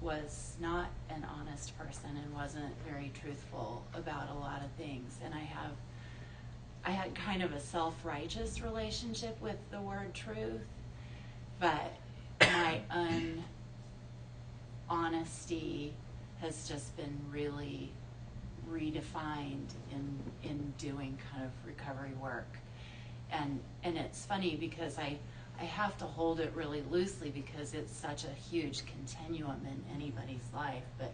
was not an honest person and wasn't very truthful about a lot of things. And I had kind of a self-righteous relationship with the word truth, but my honesty has just been really redefined in doing kind of recovery work. And it's funny because I have to hold it really loosely because it's such a huge continuum in anybody's life, but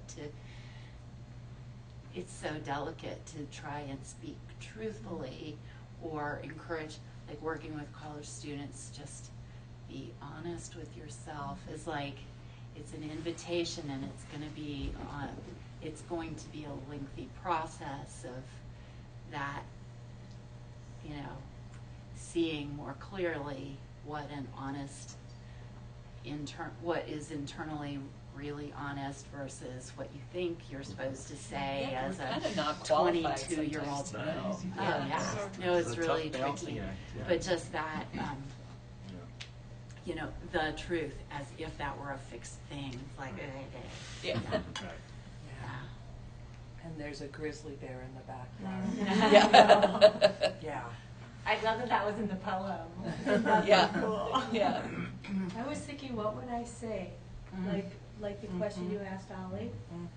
it's so delicate to try and speak truthfully or encourage, like working with college students, just be honest with yourself is like, it's an invitation, and it's going to be a lengthy process of that, seeing more clearly what an honest what is internally really honest versus what you think you're supposed to say as We're kind a of not qualified 22-year-old. sometimes. Oh yeah, no, it's really tricky. But just that, the truth as if that were a fixed thing, like Yeah. And there's a grizzly bear in the backyard. Yeah. Yeah. I love that was in the poem. Yeah. Cool. Yeah. I was thinking, what would I say? Like the question you asked Ollie,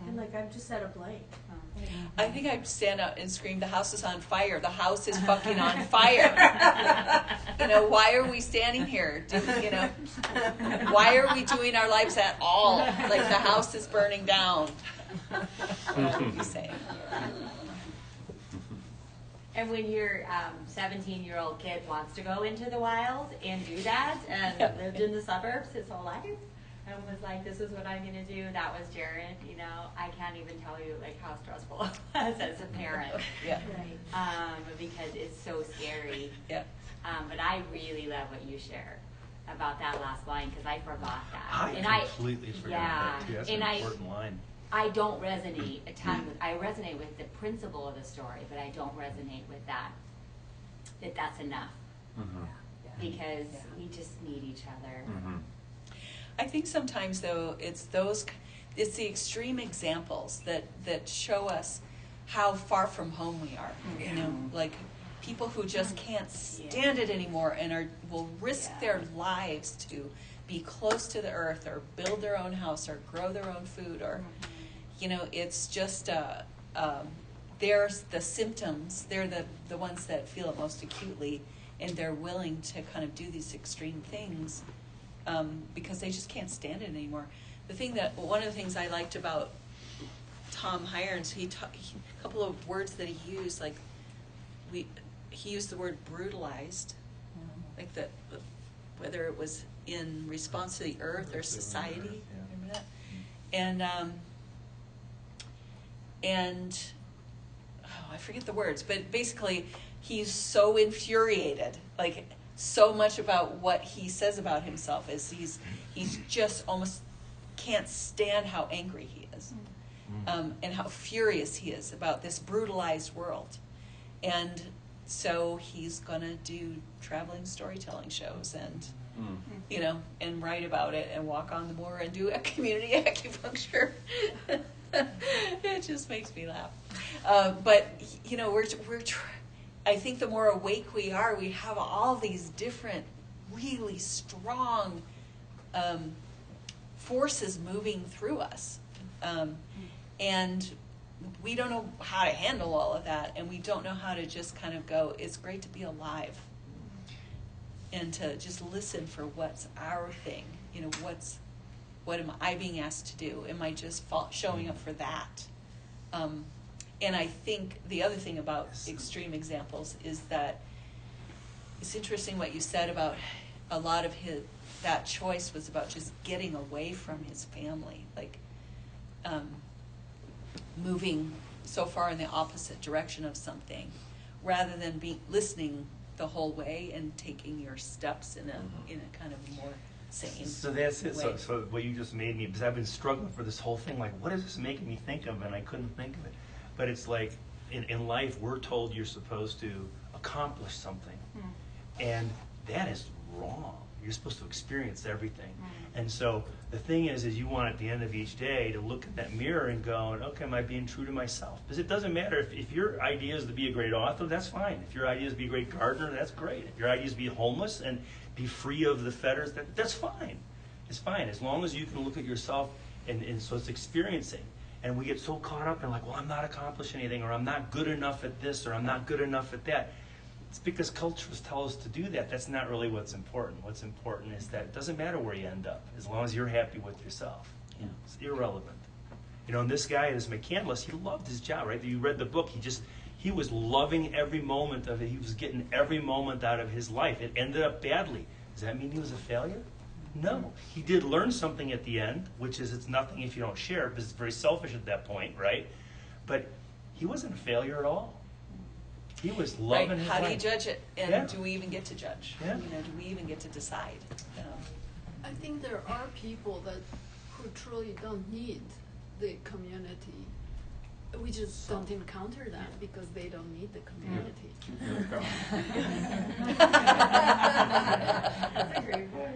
and like I'm just at a blank. I think I'd stand up and scream, "The house is on fire! The house is fucking on fire!" Why are we standing here? Why are we doing our lives at all? Like the house is burning down. What would you say? And when your 17-year-old kid wants to go into the wild and do that, and lived in the suburbs his whole life, and was like, "This is what I'm going to do," that was Jared. I can't even tell you like how stressful it was as a parent. Yeah. Right. Because it's so scary. Yeah. But I really love what you shared about that last line because I forgot that. I completely forgot that too. That's and an important line. I don't resonate a ton with. I resonate with the principle of the story, but I don't resonate with that's enough. Mm-hmm. Because we just need each other. Mm-hmm. I think sometimes though it's the extreme examples that show us how far from home we are. Like people who just can't stand it anymore and will risk their lives to be close to the earth or build their own house or grow their own food or it's just they're the symptoms. They're the ones that feel it most acutely, and they're willing to kind of do these extreme things because they just can't stand it anymore. One of the things I liked about Tom Hirons, a couple of words that he used, like he used the word brutalized, like whether it was in response to the earth or society. Remember that? And I forget the words, but basically he's so infuriated, like so much about what he says about himself is he's just almost can't stand how angry he is, and how furious he is about this brutalized world. And so he's gonna do traveling storytelling shows and and write about it and walk on the moor and do a community acupuncture. It just makes me laugh. But I think the more awake we are, we have all these different, really strong forces moving through us. And we don't know how to handle all of that, and we don't know how to just kind of go, it's great to be alive, and to just listen for what's our thing. You know, what am I being asked to do? Am I just showing up for that? And I think the other thing about extreme examples is that it's interesting what you said about a lot of that choice was about just getting away from his family, like moving so far in the opposite direction of something, rather than listening the whole way and taking your steps in a kind of more sane So that's it. way. So what you just made me, because I've been struggling for this whole thing, like, what is this making me think of? And I couldn't think of it. But it's like, in life, we're told you're supposed to accomplish something. And that is wrong. You're supposed to experience everything. And so the thing is you want at the end of each day to look at that mirror and go, okay, am I being true to myself? Because it doesn't matter if your idea is to be a great author, that's fine. If your idea is to be a great gardener, that's great. If your idea is to be homeless and be free of the fetters, that's fine. It's fine, as long as you can look at yourself and so it's experiencing. And we get so caught up in like, well, I'm not accomplishing anything, or I'm not good enough at this, or I'm not good enough at that. It's because cultures tell us to do that. That's not really what's important. What's important is that it doesn't matter where you end up, as long as you're happy with yourself. Yeah. It's irrelevant. You know, and this guy, this McCandless, he loved his job, right? You read the book, he was loving every moment of it. He was getting every moment out of his life. It ended up badly. Does that mean he was a failure? No. He did learn something at the end, which is it's nothing if you don't share, because it's very selfish at that point, right? But he wasn't a failure at all. He was loving his life. How do you judge it? And Yeah. do we even get to judge? Yeah. You know, do we even get to decide? I think there are people who truly don't need the community. We just don't encounter them because they don't need the community. That's a great point.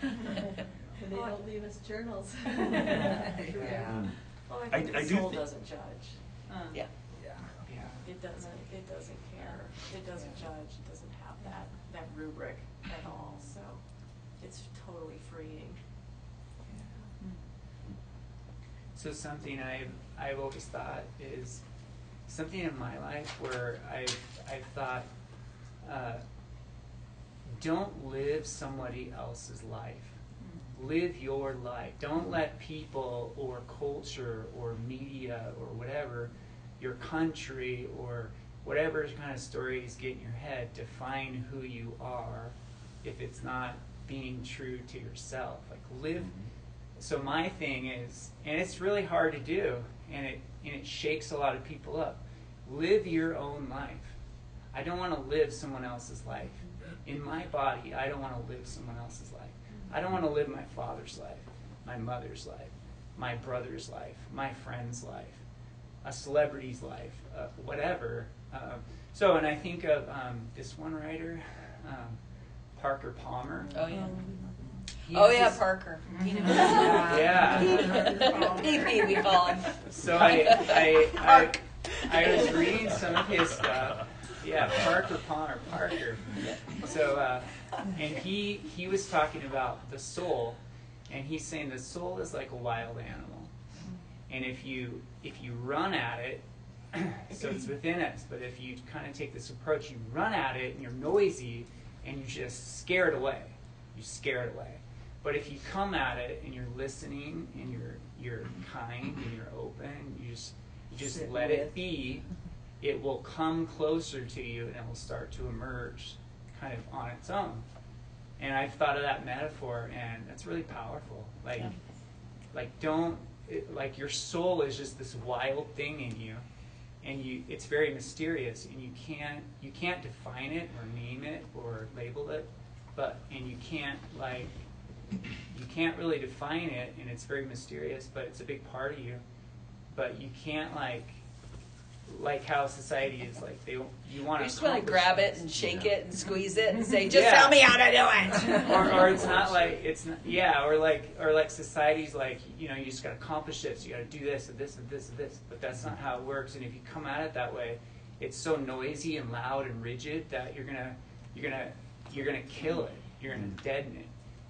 And they don't leave us journals. Yeah. Well, I I think the do soul thi- doesn't judge. Yeah. It doesn't care. It doesn't judge. It doesn't have that rubric at all. So it's totally freeing. So something I've always thought is something in my life where I've thought, don't live somebody else's life. Live your life. Don't let people or culture or media or whatever, your country or whatever kind of stories get in your head define who you are if it's not being true to yourself. Like live. So my thing is, and it's really hard to do, and it shakes a lot of people up. Live your own life. I don't want to live someone else's life. In my body, I don't want to live someone else's life. I don't want to live my father's life, my mother's life, my brother's life, my friend's life, a celebrity's life, whatever. And I think of this one writer, Parker Palmer. Oh, yeah. He's Parker. Yeah. PP, we call him. So I was reading some of his stuff. Yeah, Parker Palmer, Parker. So, and he was talking about the soul, and he's saying the soul is like a wild animal, and if you run at it, so it's within us. But if you kind of take this approach, you run at it, and you're noisy, and you just scare it away. You scare it away. But if you come at it and you're listening and you're kind and you're open, you just let it be, it will come closer to you and it will start to emerge kind of on its own. And I've thought of that metaphor, and that's really powerful. Like your soul is just this wild thing in you, and it's very mysterious, and you can't define it or name it or label it, and you can't really define it, and it's very mysterious, but it's a big part of you. But you can't like how society is like you want to. You just want to grab it and shake it and squeeze it and say, "Just Yeah. tell me how to do it." or it's not like or like society's like, you just got to accomplish this, you got to do this and this and this and this, but that's not how it works. And if you come at it that way, it's so noisy and loud and rigid that you're gonna kill it, you're gonna deaden it.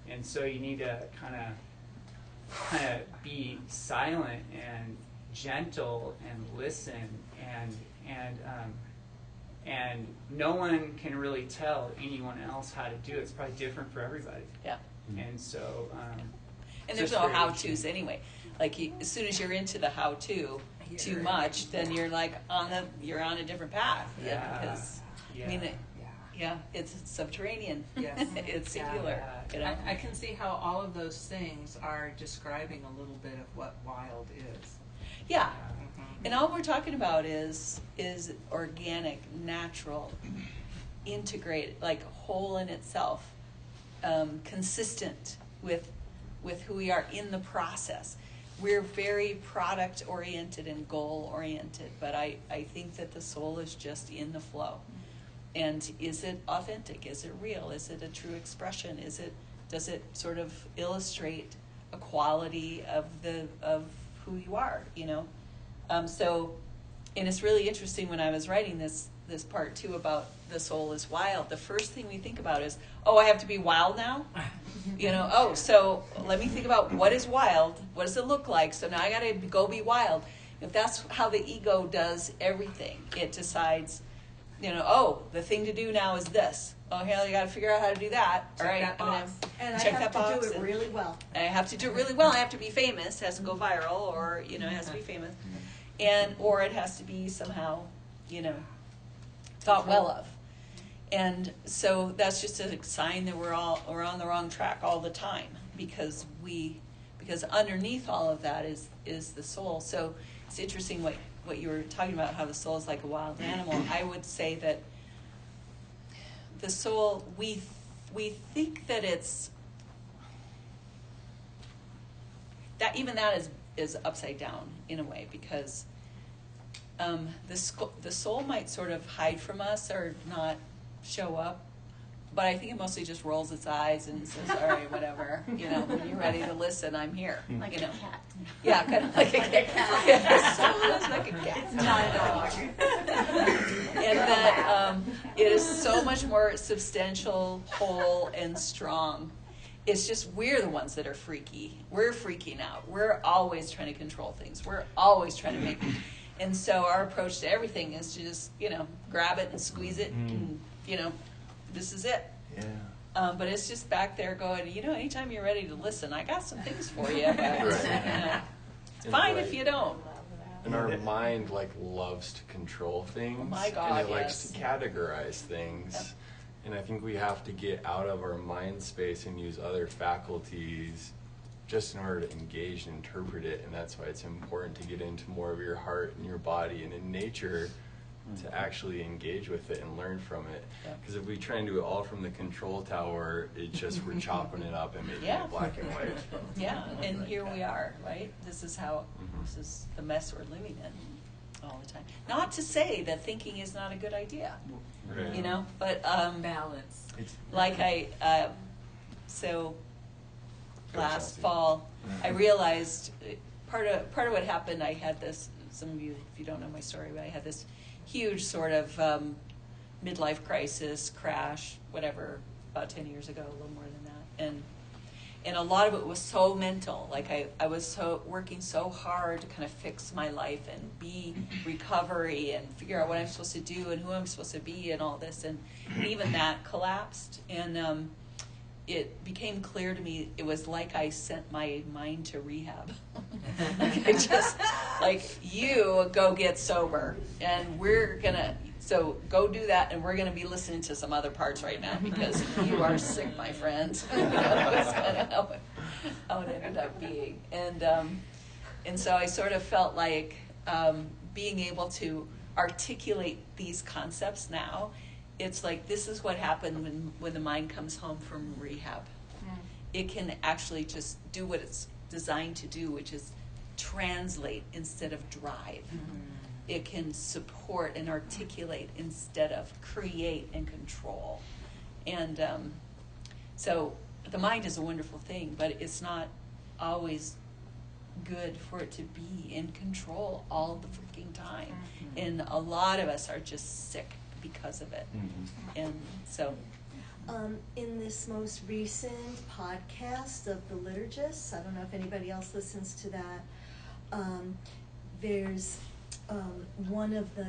And so you need to kind of kind of be silent and gentle and listen and no one can really tell anyone else how to do it. It's probably different for everybody. Yeah. And so And there's just no very how-tos interesting. anyway. Like as soon as you're into the how-to too much, then you're like you're on a different path. Yeah. Because I mean, it's subterranean. Yes. It's singular. You know? I can see how all of those things are describing a little bit of what wild is. Yeah. And all we're talking about is organic, natural, integrated, like whole in itself, consistent with who we are in the process. We're very product oriented and goal oriented, but I think that the soul is just in the flow. And is it authentic? Is it real? Is it a true expression? Does it sort of illustrate a quality of who you are, you know? So, and it's really interesting when I was writing this part too about the soul is wild. The first thing we think about is, I have to be wild now? You know, so let me think about what is wild. What does it look like? So now I got to go be wild. If that's how the ego does everything, it decides, you know, the thing to do now is this. Here you got to figure out how to do that. Check All right, that box. And I check have that to box do it and- really well. I have to do it really well. I have to be famous. It has to go viral, or it has to be famous, or it has to be somehow, thought well of. And so that's just a sign that we're on the wrong track all the time, because underneath all of that is the soul. So it's interesting what you were talking about, how the soul is like a wild animal. I would say that the soul, we think that it's that even that is upside down in a way, because the soul might sort of hide from us or not show up, but I think it mostly just rolls its eyes and says, all right, whatever, when you're ready to listen, I'm here. Like a cat. Yeah, kind of like a cat. Yeah, the soul is like a cat. It's not a dog. And that it is so much more substantial, whole, and strong. It's just we're the ones that are freaky. We're freaking out. We're always trying to control things. We're always trying to make. And so our approach to everything is to just, grab it and squeeze it, and this is it. Yeah. But it's just back there going, anytime you're ready to listen, I got some things for you. But, Right. it's fine if you don't. And our mind loves to control things. Oh my God, and it likes yes. to categorize things. Yep. And I think we have to get out of our mind space and use other faculties just in order to engage and interpret it. And that's why it's important to get into more of your heart and your body and in nature to actually engage with it and learn from it. Yep. Because if we try and do it all from the control tower, it's just we're chopping it up and making Yeah. it black and white. Yeah, and here we are, right? This is Mhm. this is the mess we're living in all the time. Not to say that thinking is not a good idea, Right. but Balance. like so Go, last Chelsea. fall, I realized part of what happened. I had this. Some of you, if you don't know my story, but I had this huge sort of midlife crisis, crash, whatever, about 10 years ago, a little more than that, and a lot of it was so mental. Like I was working so hard to kind of fix my life and be recovery and figure out what I'm supposed to do and who I'm supposed to be and all this, and even that collapsed. And it became clear to me it was like I sent my mind to rehab. You go get sober, and so go do that, and we're gonna be listening to some other parts right now because you are sick, my friends. That's kind of how it ended up being, and so I sort of felt like being able to articulate these concepts now. It's like this is what happened when the mind comes home from rehab. It can actually just do what it's designed to do, which is translate instead of drive. It can support and articulate instead of create and control. And so the mind is a wonderful thing, but it's not always good for it to be in control all the freaking time. And a lot of us are just sick because of it. And so In this most recent podcast of the liturgists, I don't know if anybody else listens to that, there's one of the,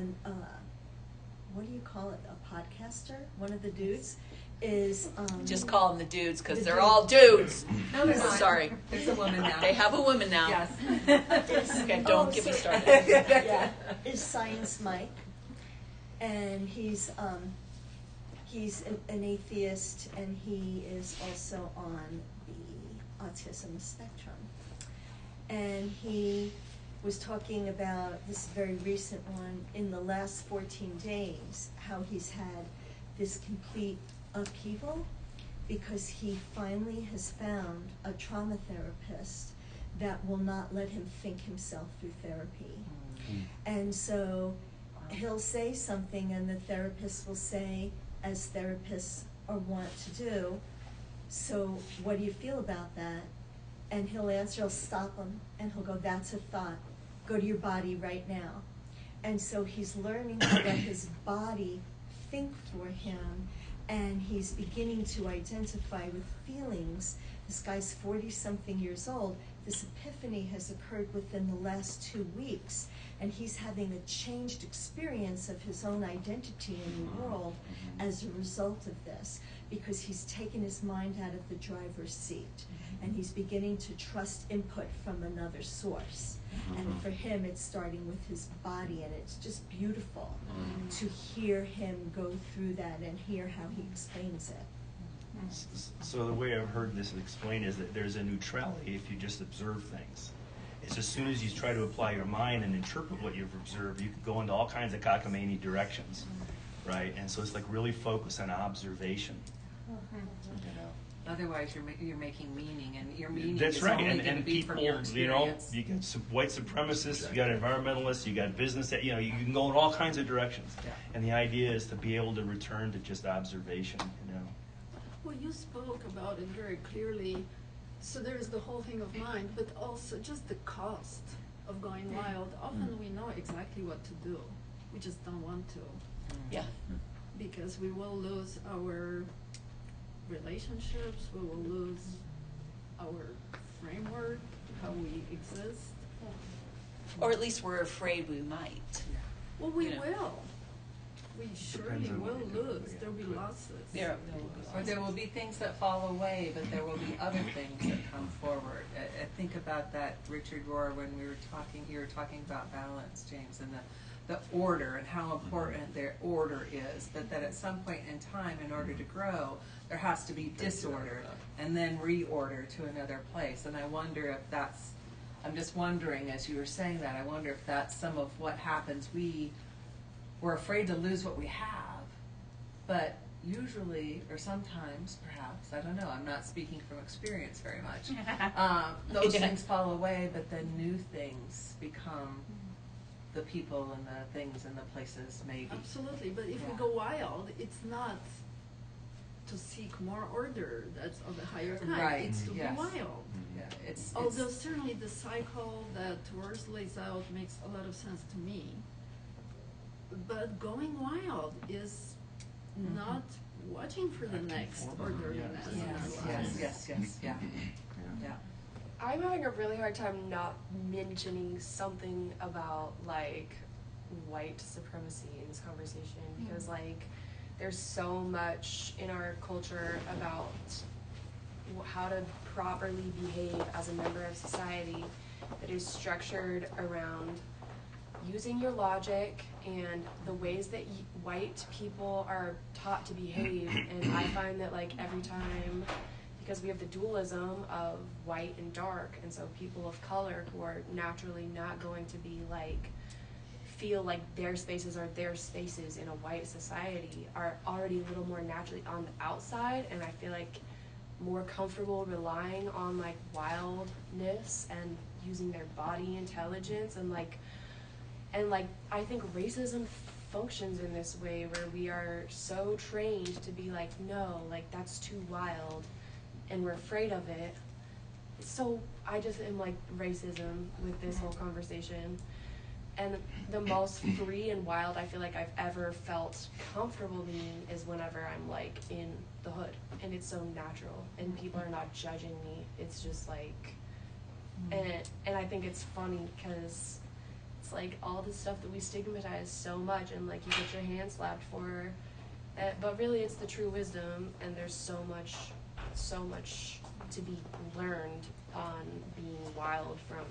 what do you call it, a podcaster? One of the dudes is... Just call them the dudes, because the they're dude. all dudes. No, they're not. Sorry. There's a woman now. They have a woman now. Yes. Okay, don't get me sorry. started. Yeah, is Science Mike, and he's an atheist, and he is also on the autism spectrum. And he was talking about this very recent one, in the last 14 days, how he's had this complete upheaval because he finally has found a trauma therapist that will not let him think himself through therapy. And so he'll say something and the therapist will say, as therapists are wont to do, so what do you feel about that? And he'll answer, he'll stop him, and he'll go, that's a thought. Go to your body right now. And so he's learning to let his body think for him, and he's beginning to identify with feelings. This guy's 40-something years old. This epiphany has occurred within the last 2 weeks, and he's having a changed experience of his own identity in the world as a result of this, because he's taken his mind out of the driver's seat, and he's beginning to trust input from another source. And for him, it's starting with his body, and it's just beautiful to hear him go through that and hear how he explains it. So the way I've heard this explained is that there's a neutrality if you just observe things. It's as soon as you try to apply your mind and interpret what you've observed, you can go into all kinds of cockamamie directions, right? And so it's like really focus on observation. You know? Otherwise, you're making meaning, and your meaning That's is right, only going to and be people, from your you know, experience. you got some white supremacists, you got environmentalists, you got business, you know, you can go in all kinds of directions. Yeah. And the idea is to be able to return to just observation, you know. Well, you spoke about it very clearly. So there is the whole thing of mind, but also just the cost of going wild. Often we know exactly what to do. We just don't want to. Yeah. Because we will lose our relationships, we will lose our framework, how we exist. Or at least we're afraid we might. Well, we You know. will. We surely on what will you do. lose. There'll be losses. There will be Or there will be things that fall away, but there will be other things that come forward. I think about that, Richard Rohr, when we were talking, you were talking about balance, James, and the order and how important their order is, but that at some point in time, in order to grow, there has to be disorder and then reorder to another place. And I wonder if that's, I'm just wondering, as you were saying that, I wonder if that's some of what happens. We're afraid to lose what we have, but usually, or sometimes, perhaps, I don't know, I'm not speaking from experience very much, those things fall away, but then new things become the people and the things and the places, maybe. Absolutely, but if Yeah. we go wild, it's not to seek more order that's of a higher kind. Right, It's to yes. be wild. Yeah, it's Although certainly the cycle that Words lays out makes a lot of sense to me. But going wild is not watching for the next orderliness in our lives. yes, yeah. I'm having a really hard time not mentioning something about like white supremacy in this conversation because like there's so much in our culture about how to properly behave as a member of society that is structured around using your logic and the ways that white people are taught to behave. And I find that like every time, because we have the dualism of white and dark, and so people of color who are naturally not going to be like feel like their spaces are their spaces in a white society are already a little more naturally on the outside, and I feel like more comfortable relying on like wildness and using their body intelligence and like I think racism functions in this way where we are so trained to be like, no, like that's too wild and we're afraid of it. So I just am like racism with this whole conversation. And the most free and wild I feel like I've ever felt comfortable being is whenever I'm like in the hood, and it's so natural, and people are not judging me. It's just like, and I think it's funny because it's like all the stuff that we stigmatize so much, and like you get your hand slapped for, but really it's the true wisdom, and there's so much to be learned on being wild from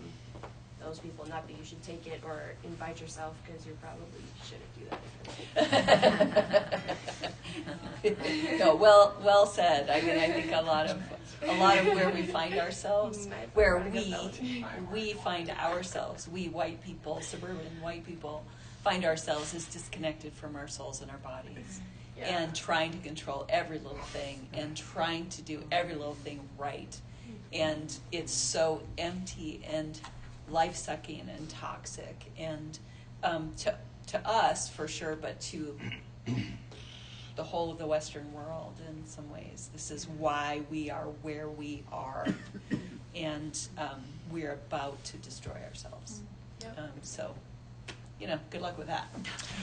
those people. Not that you should take it or invite yourself, because you probably shouldn't do that. No, well said. I mean, I think a lot of where we find ourselves, where we find ourselves, we white people, suburban white people, find ourselves is disconnected from our souls and our bodies, and trying to control every little thing, and trying to do every little thing right, and it's so empty and life-sucking and toxic, and to us for sure, but to the whole of the Western world in some ways. This is why we are where we are, and we're about to destroy ourselves. So, good luck with that.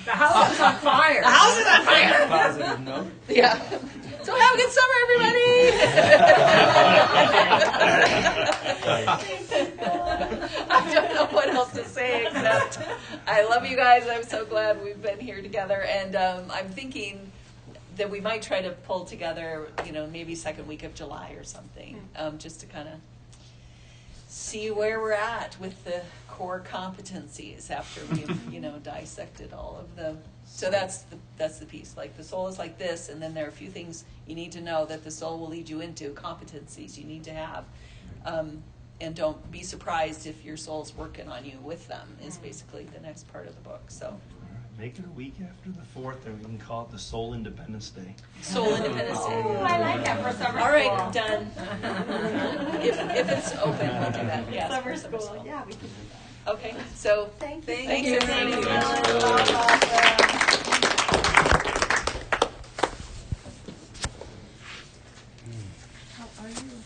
The house is on fire. The house is on fire. Positive note. Yeah. So have a good summer, everybody. I don't know what else to say except I love you guys. I'm so glad we've been here together, and I'm thinking that we might try to pull together, maybe second week of July or something, just to kind of see where we're at with the core competencies after we've dissected all of them. So that's the piece. Like the soul is like this, and then there are a few things you need to know that the soul will lead you into, competencies you need to have, and don't be surprised if your soul's working on you with them. Is basically the next part of the book. So. Make it a week after the 4th, and we can call it the Soul Independence Day. Soul Independence Day. Oh, I like that for summer All right, school. done. if it's open, we'll do that. Yes, Summer for school. Yeah, we can do that. Okay, so Thank you. thanks everybody. How are you?